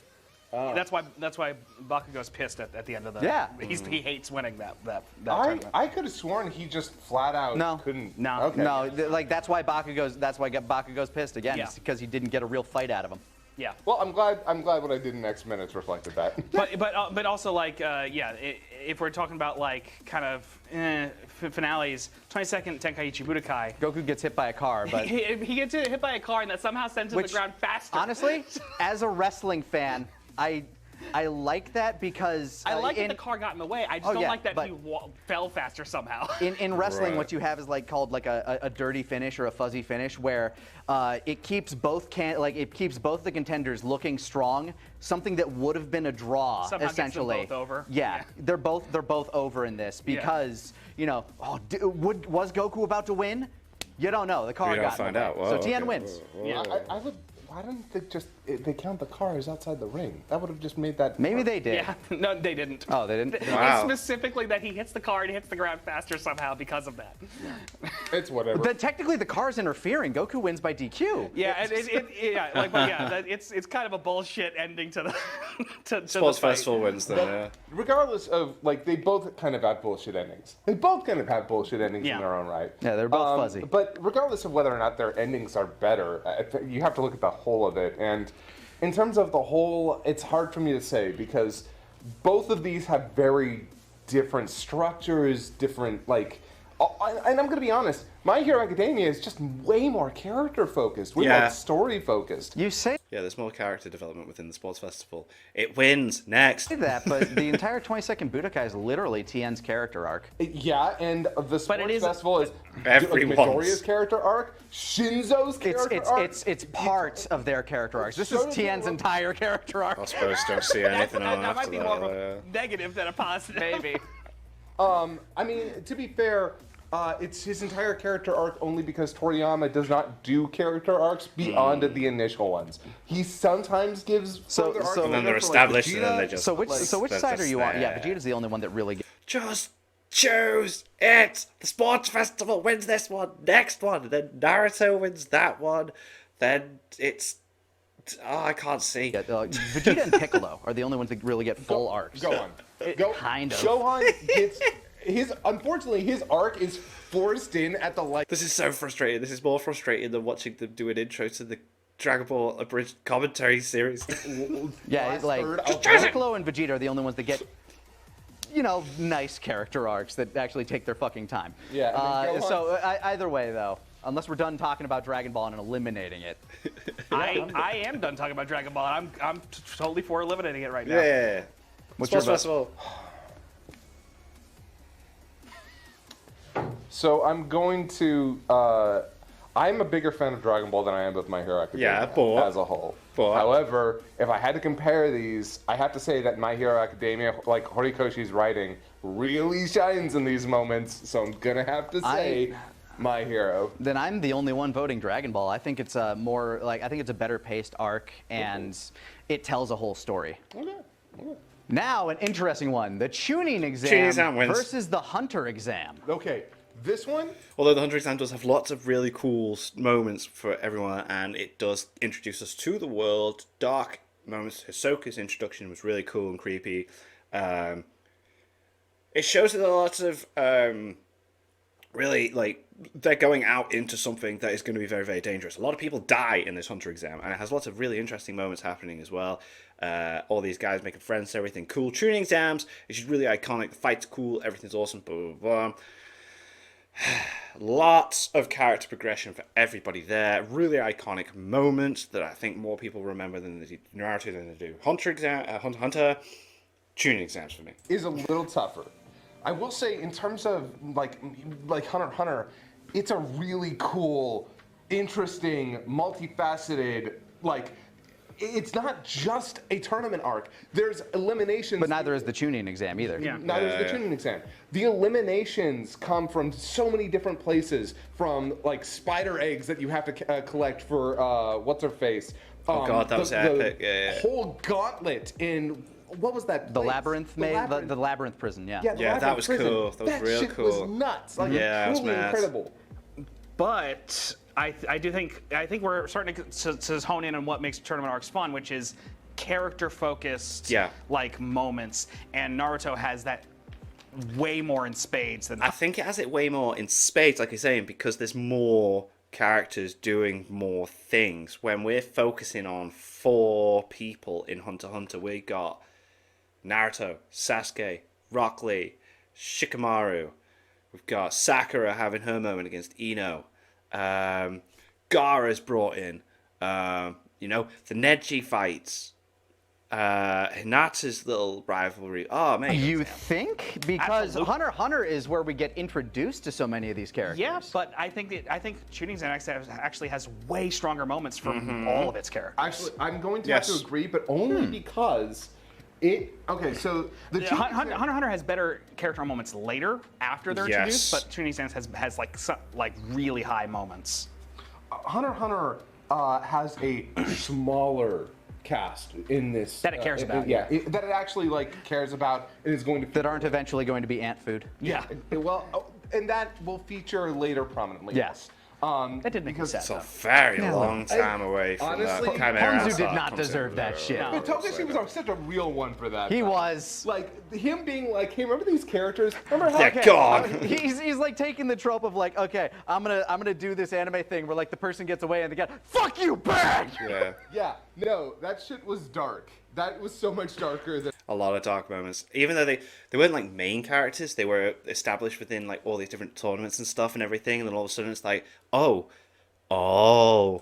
That's why Bakugo's pissed at the end of the. Yeah. He hates winning that I tournament. could have sworn he just flat out couldn't. No. Okay. No, like that's why Bakugo's pissed again. Yeah. It's because he didn't get a real fight out of him. Yeah. Well, I'm glad what I did in X minutes reflected that. But also if we're talking about like kind of finales, 22nd Tenkaichi Budokai. Goku gets hit by a car, but He gets hit by a car and that somehow sends him to Which, the ground faster. honestly, as a wrestling fan, I like that because I like that in, the car got in the way. I just Oh, don't yeah, like that but- he fell faster somehow. in wrestling, Right. what you have is called a dirty finish or a fuzzy finish, where it keeps both the contenders looking strong. Something that would have been a draw, Somehow gets them essentially. both over. Yeah, Yeah. they're both over in this because was Goku about to win? You don't know. The car We don't got in the find way. out. Whoa, So Tien okay. wins. Yeah. Why didn't they count the cars outside the ring? That would have just made that. Maybe they did. Yeah, no, they didn't. Oh, they didn't. Wow. It's specifically that he hits the car and hits the ground faster somehow because of that. It's whatever. Technically, the car's interfering. Goku wins by DQ. Yeah, it's kind of a bullshit ending to the to Sports the fight. Festival wins then, yeah. Regardless of they both kind of have bullshit endings. They both kind of have bullshit endings Yeah. in their own right. Yeah, they're both fuzzy. But regardless of whether or not their endings are better, you have to look at the whole of it. And in terms of the whole, it's hard for me to say because both of these have very different structures, different and I'm gonna be honest, My Hero Academia is just way more character focused, way Yeah. more story focused. You say Yeah, there's more character development within the Sports Festival. It wins. Next. that, but the entire 22nd Budokai is literally Tien's character arc. Yeah, and the Sports it is- Festival is Everyone's. Midoriya's character arc, Shinzo's character arc. It's part of their character arcs. This is Tien's entire character I arc. suppose don't see anything on That might after be that. more of a negative than a positive. Maybe. I mean, to be fair, It's his entire character arc only because Toriyama does not do character arcs beyond the initial ones. He sometimes gives further arcs And then they're later for, like, established, and then they Vegeta. just. So which they're side are just you on? Yeah, there. Vegeta's the only one that really. Just choose it. The sports festival wins this one. Next one. Then Naruto wins that one. Then it's. Oh, I can't see. Vegeta and Piccolo are the only ones that really get full arcs. Go on. Kind of. Gohan gets unfortunately his arc is forced in at the like. This is so frustrating. This is more frustrating than watching them do an intro to the Dragon Ball abridged commentary series. Yeah, last like third of- Piccolo and Vegeta are the only ones that get, nice character arcs that actually take their fucking time. Yeah, and then Gohan- So either way, though, unless we're done talking about Dragon Ball and eliminating it, I am done talking about Dragon Ball. I'm totally for eliminating it right now. Yeah. What's Sports your vote? festival. So I'm going to. I'm a bigger fan of Dragon Ball than I am of My Hero Academia Yeah, but- as a whole. but- However, if I had to compare these, I have to say that My Hero Academia, like Horikoshi's writing, really shines in these moments. So I'm gonna have to say My Hero. then I'm the only one voting Dragon Ball. I think it's a more I think it's a better paced arc and it tells a whole story. Okay. Now, an interesting one: the tuning exam, Tuning exam wins. versus the hunter exam. Okay. This one. Although the Hunter exam does have lots of really cool moments for everyone, and it does introduce us to the world. Dark moments. Hisoka's introduction was really cool and creepy. It shows that lots of really they're going out into something that is going to be very, very dangerous. A lot of people die in this Hunter exam, and it has lots of really interesting moments happening as well. All these guys making friends, everything cool. Tuning exams, it's just really iconic. The fight's cool, everything's awesome. Blah blah blah. Lots of character progression for everybody there. Really iconic moments that I think more people remember than they do Naruto than they do Hunter. Tuning exams for me. Is a little tougher. I will say, in terms of like Hunter x Hunter, it's a really cool, interesting, multifaceted. It's not just a tournament arc. There's eliminations. But neither is the tuning exam either. Yeah. Neither is the tuning exam. The eliminations come from so many different places. From like spider eggs that you have to collect for what's her face. Oh god, that was epic. Yeah. Whole gauntlet in. What was that? The place? labyrinth, the labyrinth prison. Yeah. the Yeah, that labyrinth was prison. cool. That was real shit cool. was nuts. Like, Yeah, it was truly mad. incredible. But I think we're starting to hone in on what makes tournament arcs fun, which is character focused, moments. And Naruto has that way more in spades than. I think it has it way more in spades, like you're saying, because there's more characters doing more things. When we're focusing on 4 people in Hunter x Hunter, we got Naruto, Sasuke, Rock Lee, Shikamaru. We've got Sakura having her moment against Ino. Gaara's brought in. The Neji fights. Hinata's little rivalry. Oh, man. You think? Because Absolutely. Hunter x Hunter is where we get introduced to so many of these characters. Yeah, but I think Shooting Xanax actually has way stronger moments from all of its characters. Actually, I'm going to Yes. have to agree, but only because it. Okay, so the Hunter x Hunter has better character moments later after they're introduced, Yes. but Shooting Xanax has like really high moments. Hunter x Hunter has a smaller cast in this That it cares about. that it actually cares about and is going to That aren't eventually going to be ant food. Yeah, and that will feature later prominently. Yes. that did make me because sad. It's a though. very long time away from honestly, that Chimera. Ponzu did arc not comes deserve in. that shit. But Togashi was such a real one for that. He though. was. Like him being like, hey, remember these characters? Remember how They're gone. He's like taking the trope of like, okay, I'm gonna do this anime thing where like the person gets away and they get, fuck you, bad. Yeah. Yeah, no, that shit was dark. That was so much darker than. A lot of dark moments. Even though they weren't like main characters, they were established within like all these different tournaments and stuff and everything, and then all of a sudden it's like, oh.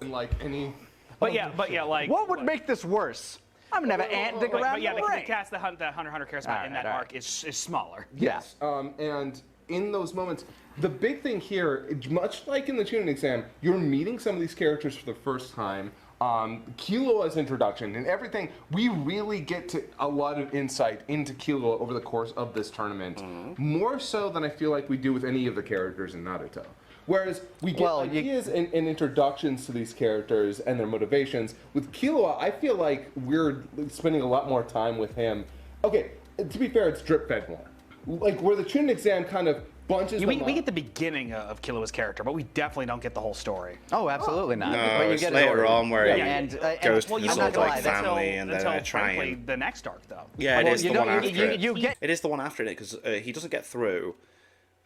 Like any. But yeah, like What would make this worse? I'm gonna have an ant dig around But yeah, the the ring. cast that Hunter x Hunter cares about in that Alright. arc is smaller. Yes. And in those moments, the big thing here, much like in the tuning exam, you're meeting some of these characters for the first time. Killua's introduction and everything, we really get to a lot of insight into Killua over the course of this tournament, more so than I feel like we do with any of the characters in Naruto. Whereas we get ideas and introductions to these characters and their motivations. With Killua, I feel like we're spending a lot more time with him. Okay, to be fair, it's drip-fed more. Like, where the Chunin exam kind of bunches them we get the beginning of Killua's character, but we definitely don't get the whole story. Oh, absolutely not. No, But you it's get later on where he and goes to Well, his you old not like gonna lie, family, and then until they're trying. frankly, the next arc, though. Yeah, it Well, is you the one know, after it. you get It is the one after it because he doesn't get through,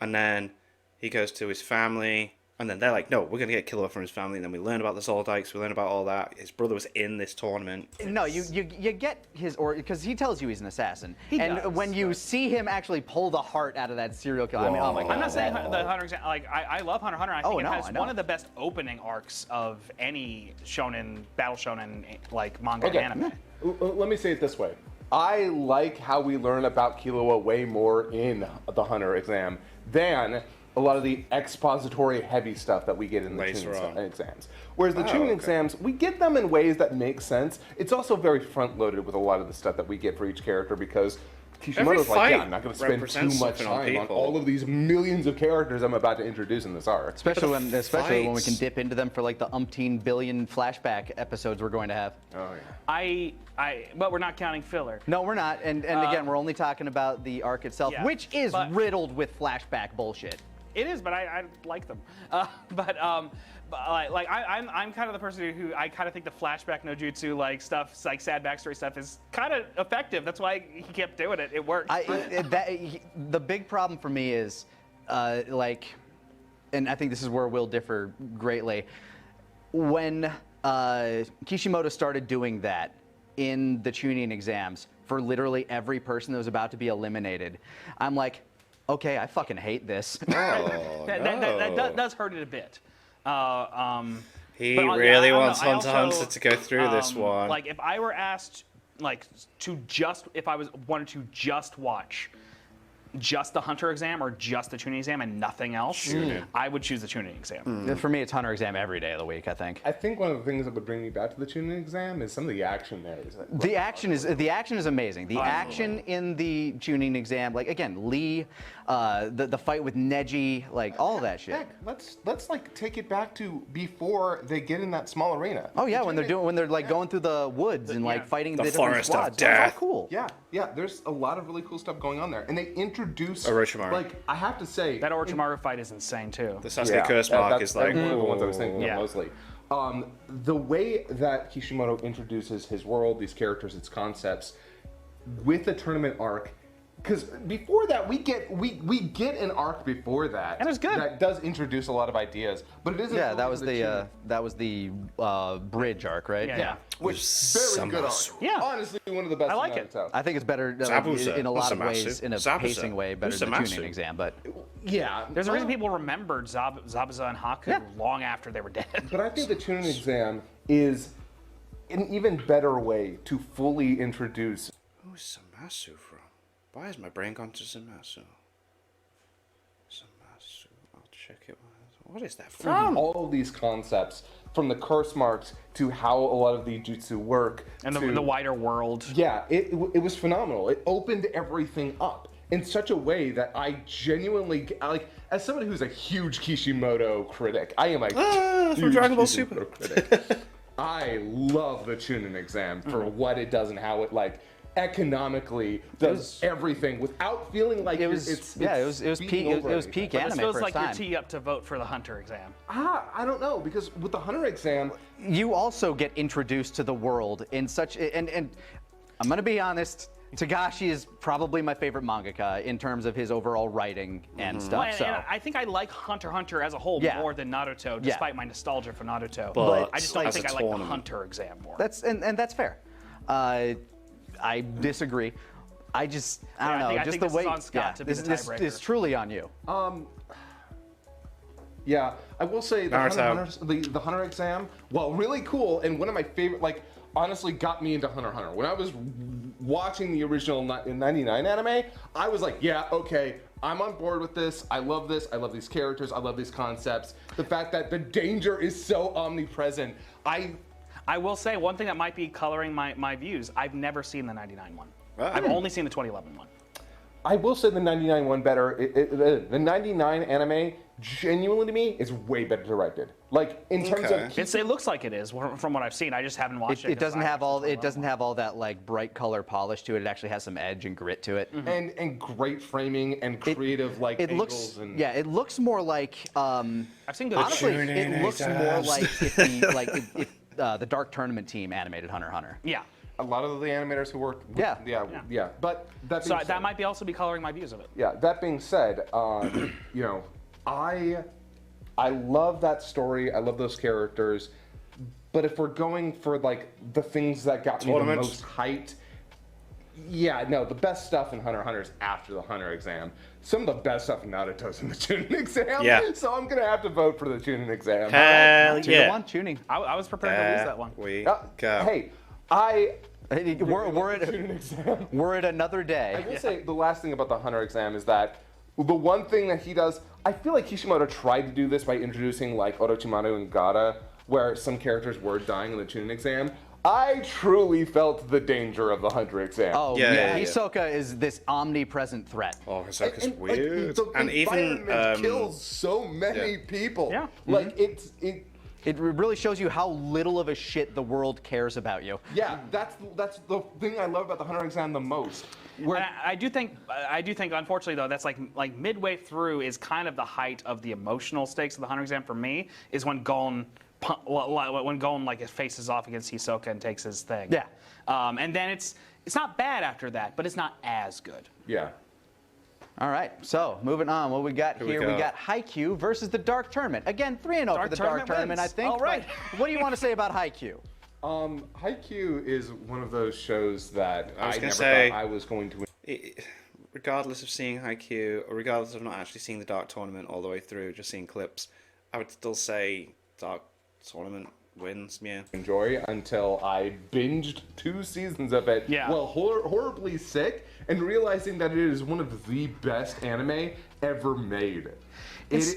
and then he goes to his family, and then they're like, "No, we're gonna get Killua from his family." And then we learn about the Zoldyks, we learn about all that. His brother was in this tournament. No, you get his because he tells you he's an assassin, and does, when you see him actually pull the heart out of that serial killer, I mean, oh my god! I'm not saying the Hunter exam. Like I love Hunter x Hunter. I think it has I know. one of the best opening arcs of any battle shonen like manga and anime. Let me say it this way. I like how we learn about Killua way more in the Hunter exam than a lot of the expository heavy stuff that we get in the Chunin exams. Whereas the Chunin exams, we get them in ways that make sense. It's also very front-loaded with a lot of the stuff that we get for each character because Kishimoto's like, yeah, I'm not going to spend too much time on all of these millions of characters I'm about to introduce in this arc. Especially when we can dip into them for like the umpteen billion flashback episodes we're going to have. Oh yeah. But we're not counting filler. No, we're not. And again, we're only talking about the arc itself, Yeah, which is riddled with flashback bullshit. It is, but I like them. But I'm kind of the person who I kind of think the flashback no jutsu like stuff, like sad backstory stuff, is kind of effective. That's why he kept doing it. It worked. The big problem for me is and I think this is where we'll differ greatly. When Kishimoto started doing that in the Chunin exams for literally every person that was about to be eliminated, I'm like, okay, I fucking hate this. That does hurt it a bit. He really wants Hunter x Hunter to go through this one. Like, if I were asked, if I wanted to just watch just the Hunter exam or just the Chunin exam and nothing else, I would choose the Chunin exam. For me, it's Hunter exam every day of the week, I think. I think one of the things that would bring me back to the Chunin exam is some of the action there. The action is amazing. The action in the Chunin exam, like again, Lee, the fight with Neji, like all of that shit. Heck, let's like take it back to before they get in that small arena. Oh yeah, when they're like going through the woods and like fighting the different forest of squads. death. That's all cool. Yeah. There's a lot of really cool stuff going on there, and they introduce Orochimaru. Like I have to say, That Orochimaru fight is insane too. The Sasuke curse mark is like one of the ones I was thinking Yeah. of mostly. The way that Kishimoto introduces his world, these characters, its concepts, with the tournament arc, because before that we get an arc before that, And it's good. That does introduce a lot of ideas, but it isn't. Yeah, that was the bridge arc, right? Yeah. Which very good arc. Yeah. Honestly, one of the best. I like in it. Naruto. I think it's better Zabuza. in a lot of Usamasu. ways, in a Zabuza. pacing way, better than the Usamasu. Chunin exam. But Yeah, There's a reason people remembered Zabuza and Haku long after they were dead. But I think the Chunin exam is an even better way to fully introduce. Who's Zamasu from? Why has my brain gone to Zamasu? Zamasu. I'll check it. What is that from? All of these concepts, from the curse marks to how a lot of the jutsu work, And to, the wider world. Yeah, it was phenomenal. It opened everything up in such a way that I genuinely like. As somebody who's a huge Kishimoto critic, I am a from huge Dragon Ball Kishimoto Super. critic. I love the Chunin exam for what it does and how it like economically does everything without feeling like it was it's peak it was peak But anime this feels for like its your time. tee up to vote for the Hunter exam. I don't know, because with the Hunter exam, You also get introduced to the world in such and I'm gonna be honest. Togashi is probably my favorite mangaka in terms of his overall writing and stuff. Well, and So I think I like Hunter x Hunter as a whole more than Naruto, despite my nostalgia for Naruto. But I just don't as think a I like the tournament. Hunter exam more. that's that's fair. I disagree. I don't know. I Just think the this way. is on Scott to be the this tiebreaker. is truly on you. yeah, I will say the Naruto. the Hunter exam, while really cool and one of my favorite, like honestly got me into Hunter x Hunter. When I was watching the original 99 anime, I was like, yeah, okay, I'm on board with this. I love this. I love these characters. I love these concepts. The fact that the danger is so omnipresent. I will say one thing that might be coloring my views. I've never seen the 99 one. I've only seen the 2011 one. I will say the 99 one better. The 99 anime, genuinely to me, is way better directed. Like in terms of, it looks like it is from what I've seen. I just haven't watched it. It doesn't have all. It doesn't have all that like bright color polish to it. It actually has some edge and grit to it. and great framing and creative It angles looks. and Yeah, it looks more like. I've seen good. Honestly, it looks more like if the Dark Tournament team animated Hunter x Hunter. Yeah. a lot of the animators who worked. Yeah. But that being So said, that might be also be coloring my views of it. yeah. That being said, you know, I love that story. I love those characters. But if we're going for like the things that got me the most hyped, yeah, no, the best stuff in Hunter x Hunter is after the Hunter exam. Some of the best stuff in Naruto's in the tuning exam. Yeah. So I'm gonna have to vote for the tuning exam. Hell 2-1 tuning. I was prepared to lose that one. We Uh, go. Hey, We're at another I day. will say the last thing about the Hunter exam is that the one thing that he does, I feel like Kishimoto tried to do this by introducing like Orochimaru and Gaara, where some characters were dying in the tuning exam. I truly felt the danger of the Hunter exam. Oh Yeah. Hisoka is this omnipresent threat. Oh, Hisoka's And, weird. Like, the and even environment kills so many people. Yeah. Like It really shows you how little of a shit the world cares about you. yeah, that's the thing I love about the Hunter exam the most. Where And I do think, unfortunately though, that's like midway through is kind of the height of the emotional stakes of the Hunter exam for me is when Gon like faces off against Hisoka and takes his thing. Yeah. And then it's not bad after that, but it's not as good. yeah. All right, so moving on. What we got Here we here? go. We got Haikyuu versus the Dark Tournament. Again, 3-0 for the Dark Tournament, I wins. think. All right. But what do you want to say about Haikyuu? Haikyuu is one of those shows that I was I gonna never say- thought I was going to. Regardless of seeing Haikyuu, or regardless of not actually seeing the Dark Tournament all the way through, just seeing clips, I would still say Dark Tournament wins. Yeah. Enjoy until I binged 2 seasons of it. Yeah. Well, horribly sick, and realizing that it is one of the best anime ever made. It's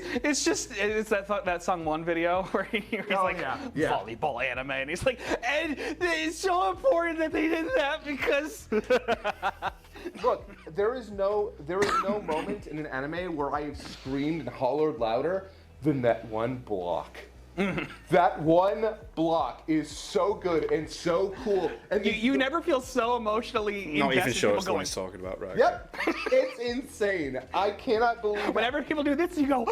that Song 1 video where he's like yeah. volleyball anime and he's like, and it's so important that they did that because Look, there is no moment in an anime where I have screamed and hollered louder than that one block. That one block is so good and so cool. And you never feel so emotionally Not even invested sure in what people he's talking about, right? Yep, it's insane. I cannot believe. Whenever people do this, you go,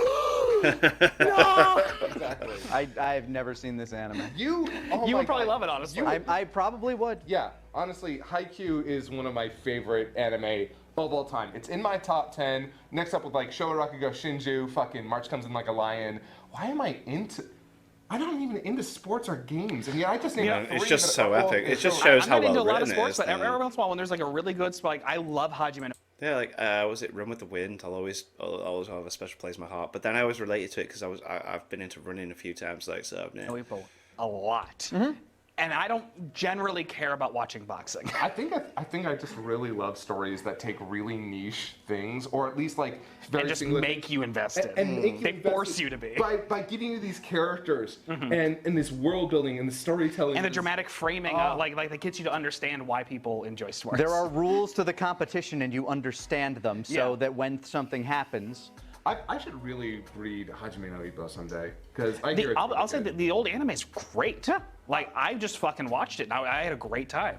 no! Exactly. I've never seen this anime. You would probably love it, honestly. I probably would. Yeah, honestly, Haikyuu is one of my favorite anime of all time. It's in my top 10. Next up with like Shourakugo Shinju, fucking March Comes in Like a Lion. Why am I into? I'm not even into sports or games, and yeah, I just need. It's just so epic. It just shows I'm how not into well a lot of written it sports, is. but then. every once in a while when there's like a really good spot, like I love Hajime no Yeah, like was it Run with the Wind? I'll always have a special place in my heart. But then I always related to it because I've been into running a few times, like so. Yeah. Weibo a lot. And I don't generally care about watching boxing. I think I just really love stories that take really niche things, or at least like very And just singular- make you invested. and make you They invested force you to be. by giving you these characters and this world building and the storytelling And the this- dramatic framing, like that gets you to understand why people enjoy sports. There are rules to the competition, and you understand them, so Yeah. that when something happens, I should really read Hajime no Ippo someday because I hear it's I'll really say good. that the old anime is great. Like I just fucking watched it. And I had a great time.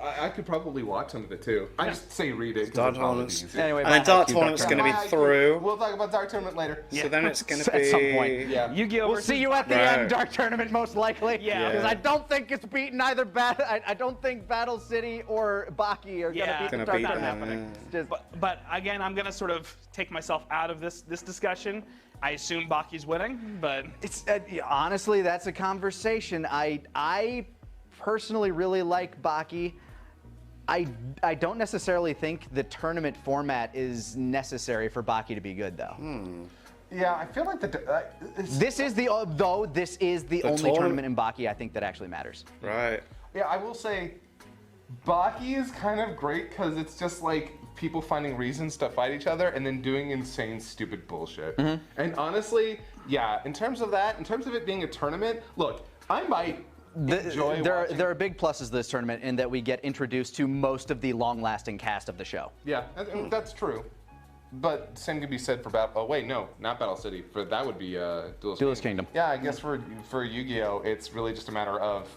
I could probably watch some of it too. I just say read it. 'cause Dark it's probably Tournaments. easier. anyway. And then bye, Dark Haikyuu, Tournament's going to be Bye, through. We'll talk about Dark Tournament later. So then it's going to At be some point. Yeah. Yu-Gi-Oh! We'll versus see you at the Right. end, Dark Tournament, most likely. Yeah. Because I don't think it's beaten either. I don't think Battle City or Baki are Yeah. gonna beat Gonna the Dark beat Tournament. them. Just- But again, I'm gonna sort of take myself out of this discussion. I assume Baki's winning, but It's honestly, that's a conversation. I personally really like Baki. I don't necessarily think the tournament format is necessary for Baki to be good, though. Yeah, I feel like This is the only tournament- tournament in Baki I think that actually matters. Right. Yeah, I will say, Baki is kind of great because it's just like people finding reasons to fight each other and then doing insane, stupid bullshit. And honestly, yeah, in terms of it being a tournament, look, I might enjoy there watching. are big pluses to this tournament in that we get introduced to most of the long-lasting cast of the show. Yeah, and that's true. But same can be said for Battle. Oh wait, no, not Battle City. For that would be Duelist Kingdom. Yeah, I guess for Yu-Gi-Oh, it's really just a matter of.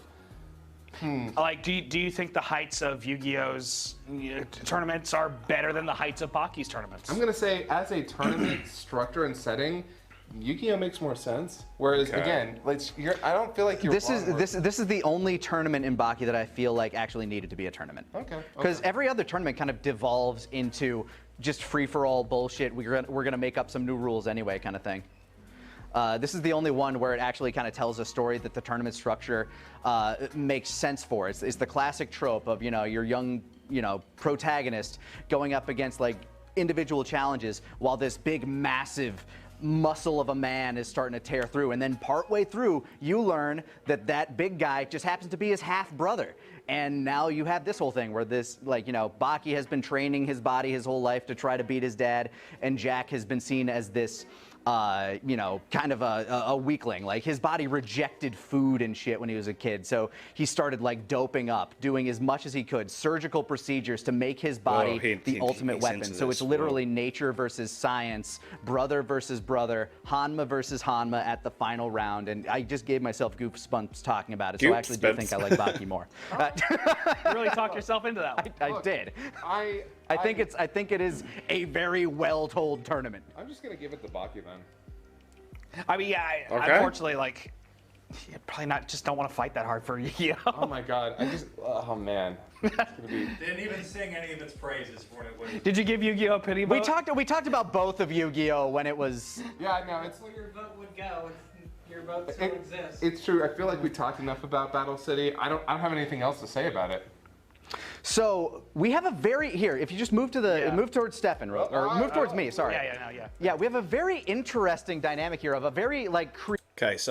Like, do you think the heights of Yu-Gi-Oh's tournaments are better than the heights of Baki's tournaments? I'm gonna say, as a tournament structure and setting, Yu-Gi-Oh makes more sense. Whereas again, I don't feel like you're. This is the only tournament in Baki that I feel like actually needed to be a tournament. Okay. Because every other tournament kind of devolves into just free-for-all bullshit. We're gonna make up some new rules anyway, kind of thing. This is the only one where it actually kind of tells a story that the tournament structure makes sense for. It's the classic trope of your young protagonist going up against like individual challenges while this big massive muscle of a man is starting to tear through, and then partway through you learn that big guy just happens to be his half brother, and now you have this whole thing where this Baki has been training his body his whole life to try to beat his dad, and Jack has been seen as this kind of a weakling. Like, his body rejected food and shit when he was a kid, so he started like doping up, doing as much as he could, surgical procedures to make his body the ultimate weapon. So it's literally nature versus science, brother versus brother, Hanma versus Hanma at the final round, and I just gave myself goosebumps talking about it, so I actually do think I like Baki more. You really talked yourself into that one. I did. I think it is a very well-told tournament. I'm just gonna give it to Baki then. I mean, yeah, unfortunately, like, probably not. Just don't want to fight that hard for Yu-Gi-Oh. Oh my god, oh man. It's gonna be... Didn't even sing any of its praises for it. Did you give Yu-Gi-Oh a pity vote? We talked about both of Yu-Gi-Oh when it was. Yeah, no, it's. Where your vote would go if your vote still exists. It's true. I feel like we talked enough about Battle City. I don't have anything else to say about it. So we have a very if you just move to the move towards Stefan or move towards me. Sorry. Yeah. We have a very interesting dynamic here of a very like creative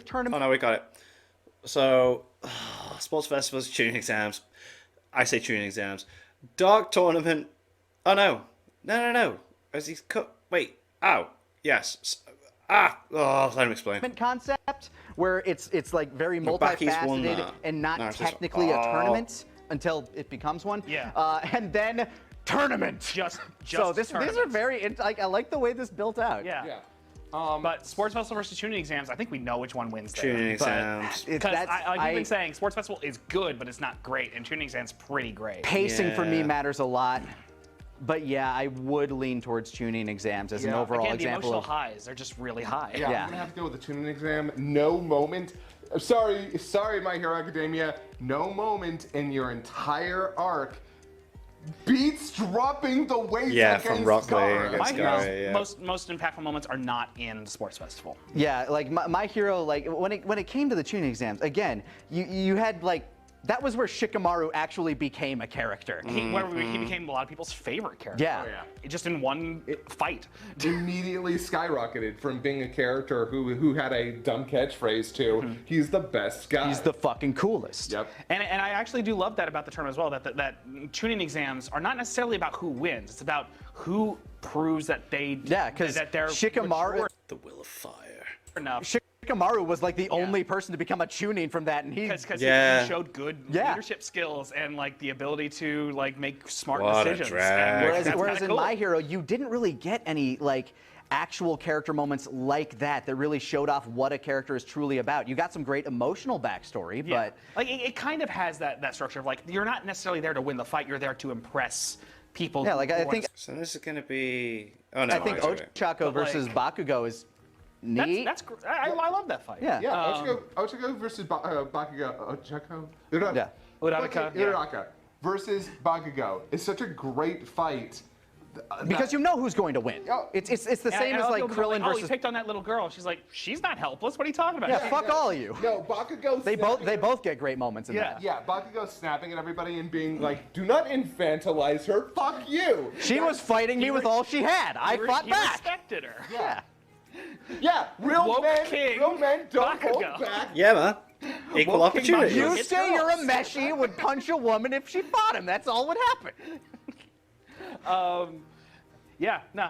tournament. Oh no, we got it. So sports festivals, tuning exams. I say tuning exams. Dark tournament. Oh no. As he's cut. Wait. Oh yes. Let him explain. Concept where it's like very multifaceted and not technically a tournament until it becomes one. Yeah. And then tournament. Just so these are very I like the way this built out. Yeah. But Sports Festival versus Tuning Exams, I think we know which one wins there. Tuning Exams. Because like you've been saying, Sports Festival is good, but it's not great, and Tuning Exams pretty great. Pacing for me matters a lot. But yeah, I would lean towards tuning exams as an overall Again, the example. Emotional highs, they're just really high. Yeah, I'm gonna have to go with the tuning exam. No moment. Sorry, My Hero Academia. No moment in your entire arc beats dropping the weights against from Rock Lee Gara. against My Gara, Hero's most impactful moments are not in the Sports Festival. Yeah, like my Hero, like when it came to the tuning exams, again, you had like. That was where Shikamaru actually became a character. He became a lot of people's favorite character. Yeah. Oh, yeah. Just in one fight. Immediately skyrocketed from being a character who had a dumb catchphrase to he's the best guy. He's the fucking coolest. Yep. And I actually do love that about the tournament as well, that tuning exams are not necessarily about who wins. It's about who proves that they're Shikamaru, mature The Will of Fire. enough. Shikamaru was like the only person to become a tuning from that, and Because he showed good leadership skills and like the ability to like make smart decisions. Whereas in My Hero, you didn't really get any like actual character moments like that really showed off what a character is truly about. You got some great emotional backstory, but like it kind of has that structure of like you're not necessarily there to win the fight, you're there to impress people. Yeah, like I think. So this is gonna be. Oh no. I think Ochako versus Bakugo is neat. I love that fight. Yeah. Ochako versus Bakugo. Ochako? Uraraka. Versus Bakugo is such a great fight. Because you know who's going to win. It's the same as like Krillin versus. He picked on that little girl. She's like, she's not helpless. What are you talking about? Yeah, fuck all of you. No, Bakugo. They both get great moments in that. Yeah, Bakugo snapping at everybody and being like, "Do not infantilize her. Fuck you." She was fighting me with all she had. I fought back. He respected her. Yeah. Yeah, real men don't hold Bakugo. back. Yeah, man. Equal opportunity. You say you're a Meshi would punch a woman if she fought him. That's all would happen. Yeah, no,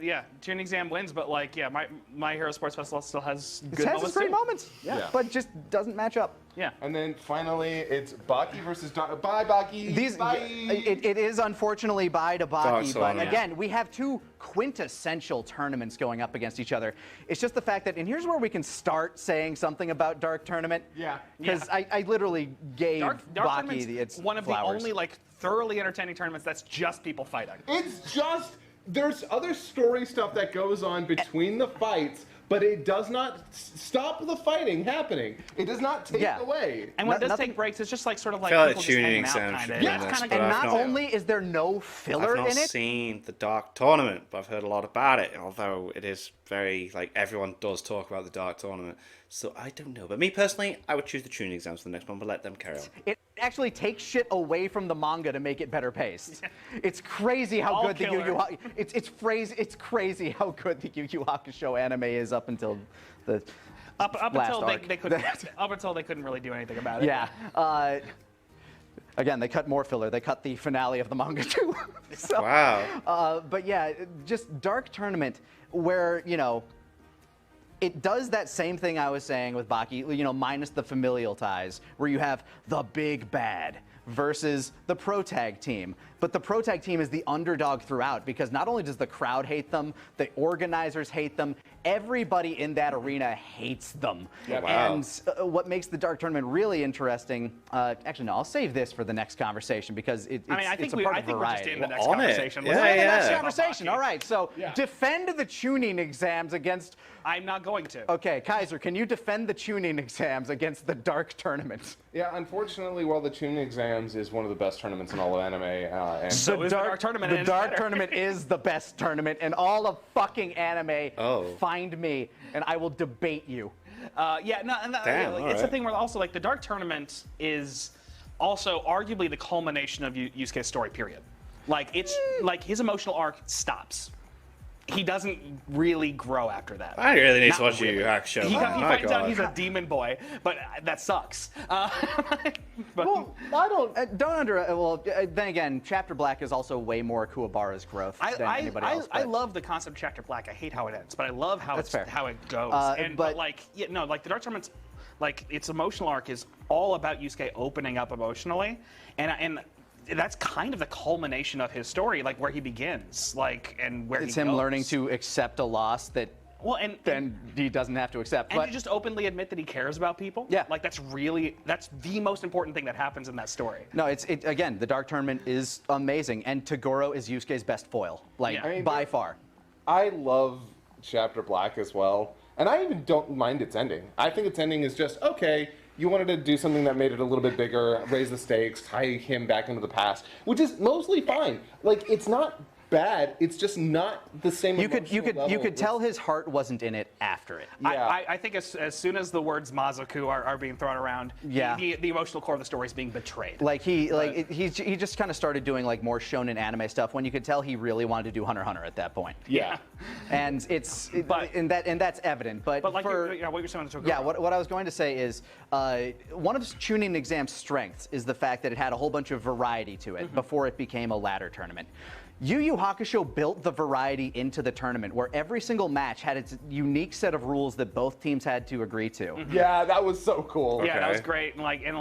yeah, tuning exam wins, but like, yeah, my Hero Sports Festival still has It good has moments its great too. moments, Yeah. but just doesn't match up. Yeah. And then finally, it's Baki versus Bye, Baki. These, Bye. it is unfortunately bye to Baki, but Tournament. again, we have two quintessential tournaments going up against each other. It's just the fact that, and here's where we can start saying something about Dark Tournament. Yeah. Because Yeah. I literally gave Dark Baki Tournament's its one of flowers. the only like thoroughly entertaining tournaments that's just people fighting. It's just, there's other story stuff that goes on between the fights, but it does not stop the fighting happening. It does not take Yeah. away. And when it does Nothing- take breaks, it's just like sort of like feel like people just tuning hanging out exam kind should of. be Yeah, in It's this, kind but of And I've not not- only is there no I've filler not in it, seen the Dark Tournament, but I've heard a lot about it. Although it is very like everyone does talk about the Dark Tournament, so I don't know. But me personally, I would choose the tuning exams for the next one, but let them carry on. it actually takes shit away from the manga to make it better paced. It's crazy how All good the Yu Yu killer. it's crazy how good the Yu Yu Hakusho anime is up until the Up last until arc. they couldn't up until they couldn't really do anything about it. Yeah. Again, they cut more filler. They cut the finale of the manga too. So, Wow. but yeah, just Dark Tournament, where it does that same thing I was saying with Baki, minus the familial ties, where you have the big bad versus the pro tag team. But the pro tag team is the underdog throughout because not only does the crowd hate them, the organizers hate them, everybody in that arena hates them. Yeah, wow. And what makes the Dark Tournament really interesting, actually no, I'll save this for the next conversation because it's I mean, I it's think a we part I of think we're just variety. in the next On it. conversation. Yeah, Let's We're in the yeah. next Yeah. conversation. All right, so defend the tuning exams against. I'm not going to. Okay, Kaiser, can you defend the tuning exams against the Dark Tournament? Yeah, unfortunately, while the tuning exams is one of the best tournaments in all of anime, and So is the Dark Tournament. The and it's Dark better. Tournament is the best tournament in all of fucking anime. Oh. Find me, and I will debate you. Yeah, no, and Damn, it's all the right. thing where also like the Dark Tournament is also arguably the culmination of Yusuke's story. Period. Like it's like his emotional arc stops. He doesn't really grow after that. I really need Not to watch really. Yu Yu Hakusho. He man. My finds out God. he's a demon boy, but that sucks. But, well, I don't. Then again, Chapter Black is also way more Kuwabara's growth than anybody else. I but- love the concept of Chapter Black. I hate how it ends, but I love how That's fair. how it goes. But- but like, yeah, no, like the Dark Tournament's, like its emotional arc is all about Yusuke opening up emotionally, and that's kind of the culmination of his story, like where he begins, like and where It's he him goes. learning to accept a loss that well, and then he doesn't have to accept. and But to just openly admit that he cares about people. Yeah. like that's the most important thing that happens in that story. no, again, the Dark Tournament is amazing, and Toguro is Yusuke's best foil, like Yeah. I mean, by far. I love Chapter Black as well, and I even don't mind its ending. I think its ending is just okay. You wanted to do something that made it a little bit bigger, raise the stakes, tie him back into the past, which is mostly fine. Like it's not bad. It's just not the same. You could level. tell his heart wasn't in it after it. Yeah. I think as soon as the words Mazoku are being thrown around, Yeah. the emotional core of the story is being betrayed. Like he just kind of started doing like more shonen anime stuff when you could tell he really wanted to do Hunter x Hunter at that point. Yeah. And and that's evident. But But like for, what you're saying with Toguro. yeah, what I was going to say is one of tuning exam's strengths is the fact that it had a whole bunch of variety to it before it became a ladder tournament. Yu Yu Hakusho built the variety into the tournament where every single match had its unique set of rules that both teams had to agree to. Yeah, that was so cool. Yeah, that was Okay. great. And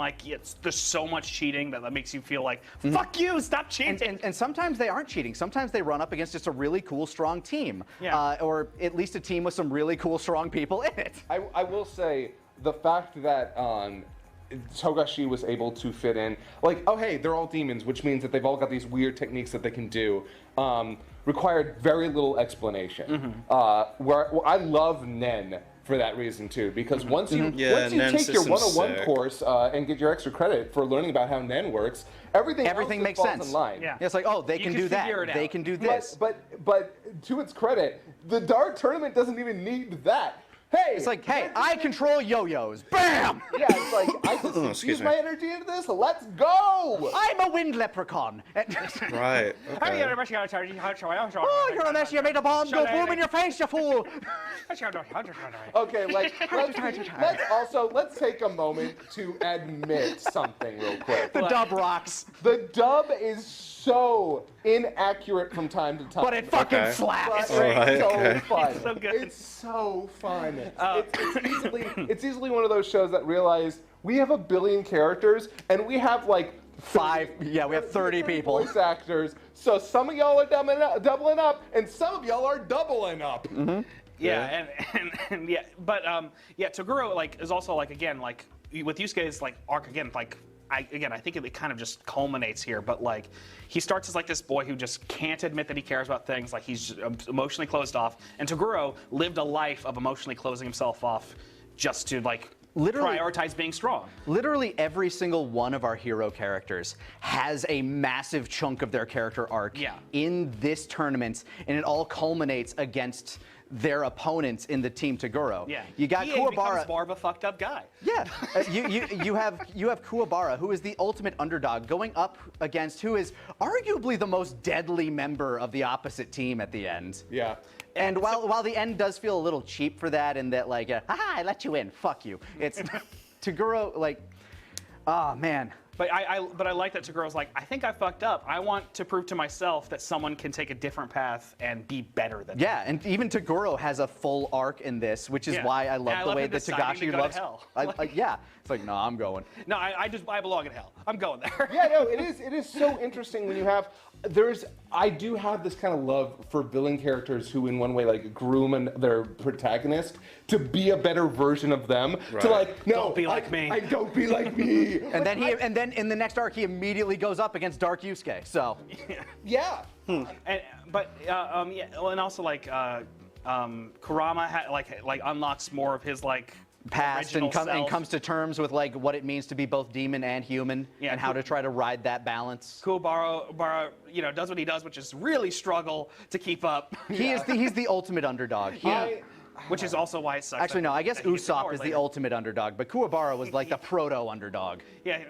there's so much cheating that makes you feel like, fuck you, stop cheating. And sometimes they aren't cheating. Sometimes they run up against just a really cool, strong team. Yeah. Or at least a team with some really cool, strong people in it. I will say the fact that Togashi was able to fit in, like, oh hey, they're all demons, which means that they've all got these weird techniques that they can do, required very little explanation. Where I love Nen for that reason too, because once you Yeah, once you Nen take your system's 101 sick. course and get your extra credit for learning about how Nen works, everything else just Makes falls sense. in line. Yeah. It's like, oh, they You can can do that. figure it They out. can do this. But to its credit, the Dark Tournament doesn't even need that. Hey, It's like, hey, I control yo-yos. Bam! yeah, it's like I just excuse use me. my energy into this. Let's go. I'm a wind leprechaun. Right. Oh, Okay. Oh, you're a mess. You made a bomb go boom in your face, you fool. Okay, let's take a moment to admit something real quick. The dub rocks. The dub is so inaccurate from time to time. But it fucking Okay. slaps. But it's so okay. fun. It's so good. It's so fun. It's easily one of those shows that realized we have 1 billion characters and we have like We have 30 people. voice actors. So some of y'all are doubling up, and some of y'all are doubling up. Yeah, and yeah, but yeah, Toguro like is also like again like with Yusuke's like arc again like I think it kind of just culminates here, but like he starts as like this boy who just can't admit that he cares about things, like he's emotionally closed off, and Toguro lived a life of emotionally closing himself off just to like Literally- prioritize being strong. Literally every single one of our hero characters has a massive chunk of their character arc in this tournament, and it all culminates against their opponents in the Team Toguro. Yeah, You got he becomes Kuwabara. more of a fucked up guy. Yeah, you have Kuwabara, who is the ultimate underdog, going up against who is arguably the most deadly member of the opposite team at the end. Yeah. And while the end does feel a little cheap for that, in that like, haha, I let you in, fuck you. It's Toguro, like, oh man. But I like that Toguro's like, I think I fucked up. I want to prove to myself that someone can take a different path and be better than me. Yeah, and even Toguro has a full arc in this, which is Yeah. why I And love I the love way him that deciding to Togashi go to loves. hell. Yeah, it's like, no, I'm going. No, I belong in hell. I'm going there. Yeah, no, it is so interesting when you have I do have this kind of love for villain characters who in one way like groom their protagonist to be a better version of them. Right. To like, no, Don't be like me. I don't be like me. And then in the next arc, he immediately goes up against Dark Yusuke. So Yeah. But yeah, well, and also like Kurama like unlocks more of his like past original and self. comes to terms with like what it means to be both demon and human, Yeah, and how to try to ride that balance. Kuwabara, does what he does, which is really struggle to keep up. He's the ultimate underdog. Which is also why it sucks. Actually, no, I guess that he gets Usopp ignored is the later. ultimate underdog, but Kuwabara was like the proto underdog. Yeah,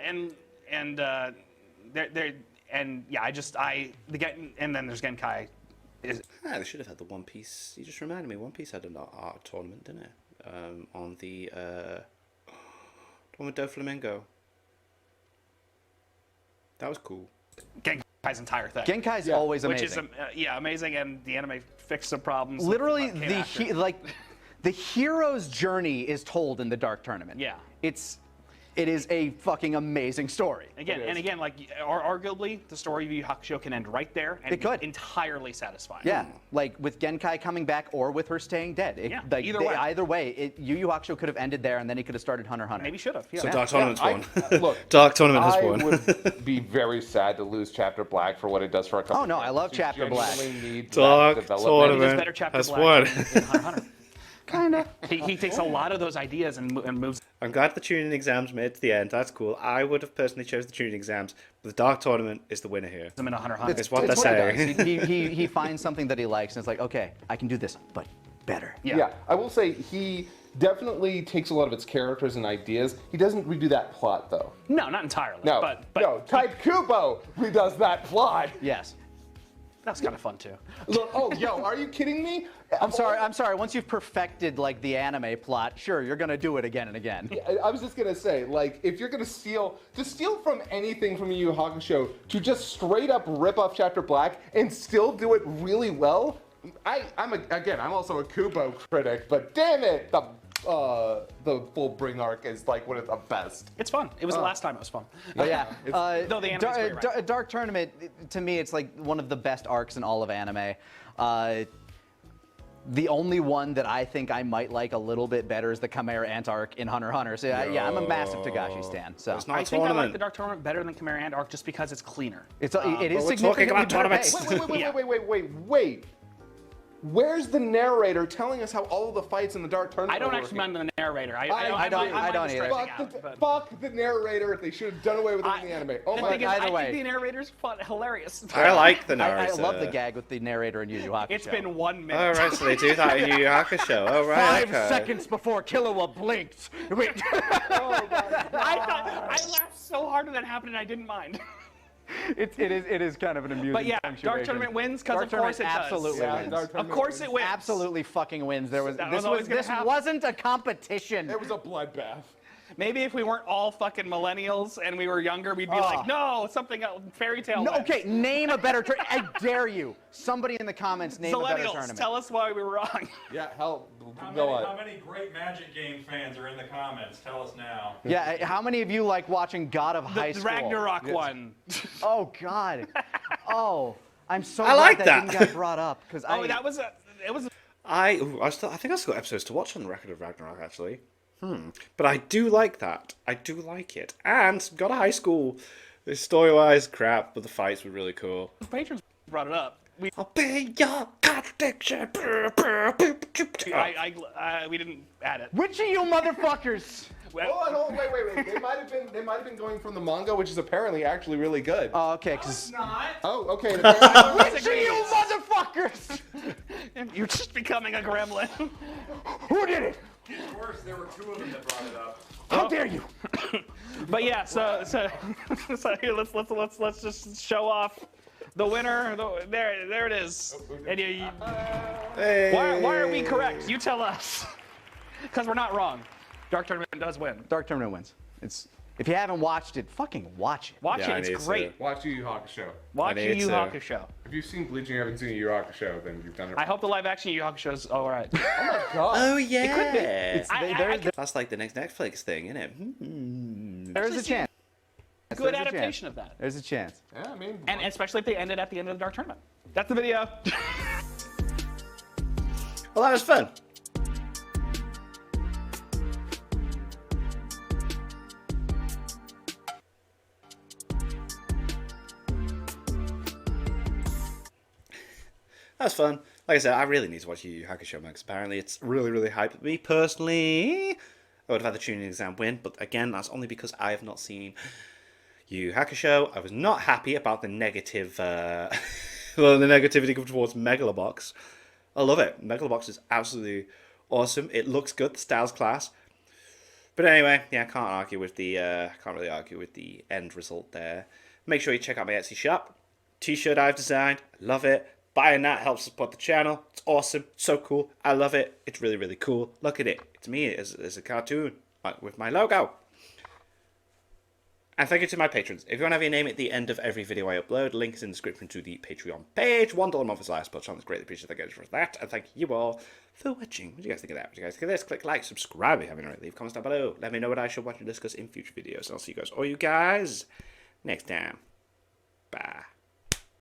and and then there's Genkai. They should have had the One Piece. You just reminded me. One Piece had an art tournament, didn't it? On the one with Doflamingo. That was cool. Genkai's entire thing. Genkai's always which amazing. is amazing, and the anime fixed some problems. Literally, that came after. the hero's journey is told in the Dark Tournament. Yeah. It is a fucking amazing story. Again, like arguably, the story of Yu Yu Hakusho can end right there, and It could. be entirely satisfying. Yeah, like with Genkai coming back or with her staying dead. Either way, Yu Yu Hakusho could have ended there, and then he could have started Hunter x Hunter. Maybe should have. Yeah. So Dark Tournament's won. Look, Dark Tournament has I won. would be very sad to lose Chapter Black for what it does for a couple. Oh, no, I love characters who Chapter Black. genuinely need Dark that development. He does Tournament better Chapter has Black won. in Hunter x Hunter. Kinda. He takes a lot of those ideas and moves I'm glad the tuning exams made it to the end. That's cool. I would have personally chose the tuning exams, but the Dark Tournament is the winner here. them in Hunter x Hunter. It's what they're It's what he saying. He finds something that he likes, and it's like, okay, I can do this, but better. Yeah, I will say he definitely takes a lot of its characters and ideas. He doesn't redo that plot though. No, not entirely. No, but no, Type Kubo redoes that plot. Yes. that's kind of fun too. Look, oh, yo, are you kidding me? I'm sorry. Once you've perfected like the anime plot, sure, you're gonna do it again and again. I was just gonna say, like, if you're gonna steal from anything from Yu Yu Hakusho to just straight up rip off Chapter Black and still do it really well, I'm also a Kubo critic, but damn it, the full Bring arc is like one of the best. It's fun. It was the last time it was fun. But yeah, No, the anime's great, right? Dark Tournament, to me, it's like one of the best arcs in all of anime. The only one that I think I might like a little bit better is the Chimera Ant arc in Hunter x Hunter. So yeah, I'm a massive Togashi stan. So It's not I a think I like tournament. the Dark Tournament better than Chimera Ant arc just because it's cleaner. it is we're talking significantly about better tournaments. paced. Wait. Where's the narrator telling us how all of the fights in the Dark Tournament I don't are actually working? mind the narrator. I don't either. Fuck the narrator. They should have done away with it in the anime. Oh The my thing is, god. Either I way. think the narrator's fun, hilarious. I like the I narrator. love the gag with the narrator in Yu Yu Hakusho. It's been 1 minute. Oh, right, so they do that in Yu Yu Hakusho. Oh, right, 5 okay. seconds before Killua blinked. Wait. I laughed so hard when that happened and I didn't mind. it is kind of an amusing But yeah, Dark punctuation. Tournament wins because Dark of course it Tournament does. absolutely Yeah, wins. Dark Of Tournament course it wins. Absolutely fucking wins. That was always gonna This happen. wasn't a competition. It was a bloodbath. Maybe if we weren't all fucking millennials and we were younger, we'd be like, no, something else, fairy tale. No, okay, name a better tournament. I dare you. Somebody in the comments name a better tournament. Tell us why we were wrong. Yeah, hell, How many great Magic game fans are in the comments? Tell us now. Yeah, how many of you like watching God of High The School? Ragnarok one. Oh God. Oh, I'm so I glad like that that. didn't get brought up because That was it was. I think I still got episodes to watch on the Record of Ragnarok, actually. But I do like that. I do like it. And got a high school. The story-wise, crap, but the fights were really cool. Patrons brought it up. I'll be your contradiction. We didn't add it. Which of you motherfuckers? Oh, no, wait. They might have been going from the manga, which is apparently actually really good. Oh, okay, because. Not. Oh, okay. Which of you motherfuckers? You're just becoming a gremlin. Who did it? Of course, there were two of them that brought it up. How dare you? But yeah, so here, let's just show off the winner. There it is. And Hey. why are we correct? You tell us. Because we're not wrong. Dark Tournament does win. Dark Tournament wins. It's if you haven't watched it, fucking watch it. Watch Yeah, I it. need It's to. great. Watch Yu Yu Hakusho. Watch I Yu need Yu to. Hakusho. If you've seen Bleach and you haven't seen Yu Yu Hakusho, then you've done it. I hope the live action Yu Yu Hakusho is all right. Oh, yeah. It's, That's like the next Netflix thing, isn't it? there's a chance. Good There's a adaptation chance. of that. There's a chance. Yeah, I mean, And especially if they ended at the end of the Dark Tournament. That's the video. Well, that was fun. That's fun. Like I said, I really need to watch Yu Yu Hakusho because apparently it's really, really hyped. Me personally, I would have had the tuning exam win, but again, that's only because I have not seen Yu Yu Hakusho. I was not happy about the negative, the negativity towards Megalobox. I love it. Megalobox is absolutely awesome. It looks good. The style's class. But anyway, yeah, I can't really argue with the end result there. Make sure you check out my Etsy shop. T-shirt I've designed. I love it. Buying that helps support the channel. It's awesome. So cool. I love it. It's really, really cool. Look at it. It's me as a cartoon with my logo. And thank you to my patrons. If you want to have your name at the end of every video I upload, link is in the description to the Patreon page. $1 a month is the last It's greatly appreciated. Thank you for that. And thank you all for watching. What do you guys think of that? What do you guys think of this? Click like, subscribe if you haven't already. Leave comments down below. Let me know what I should watch and discuss in future videos. And I'll see you guys, next time. Bye.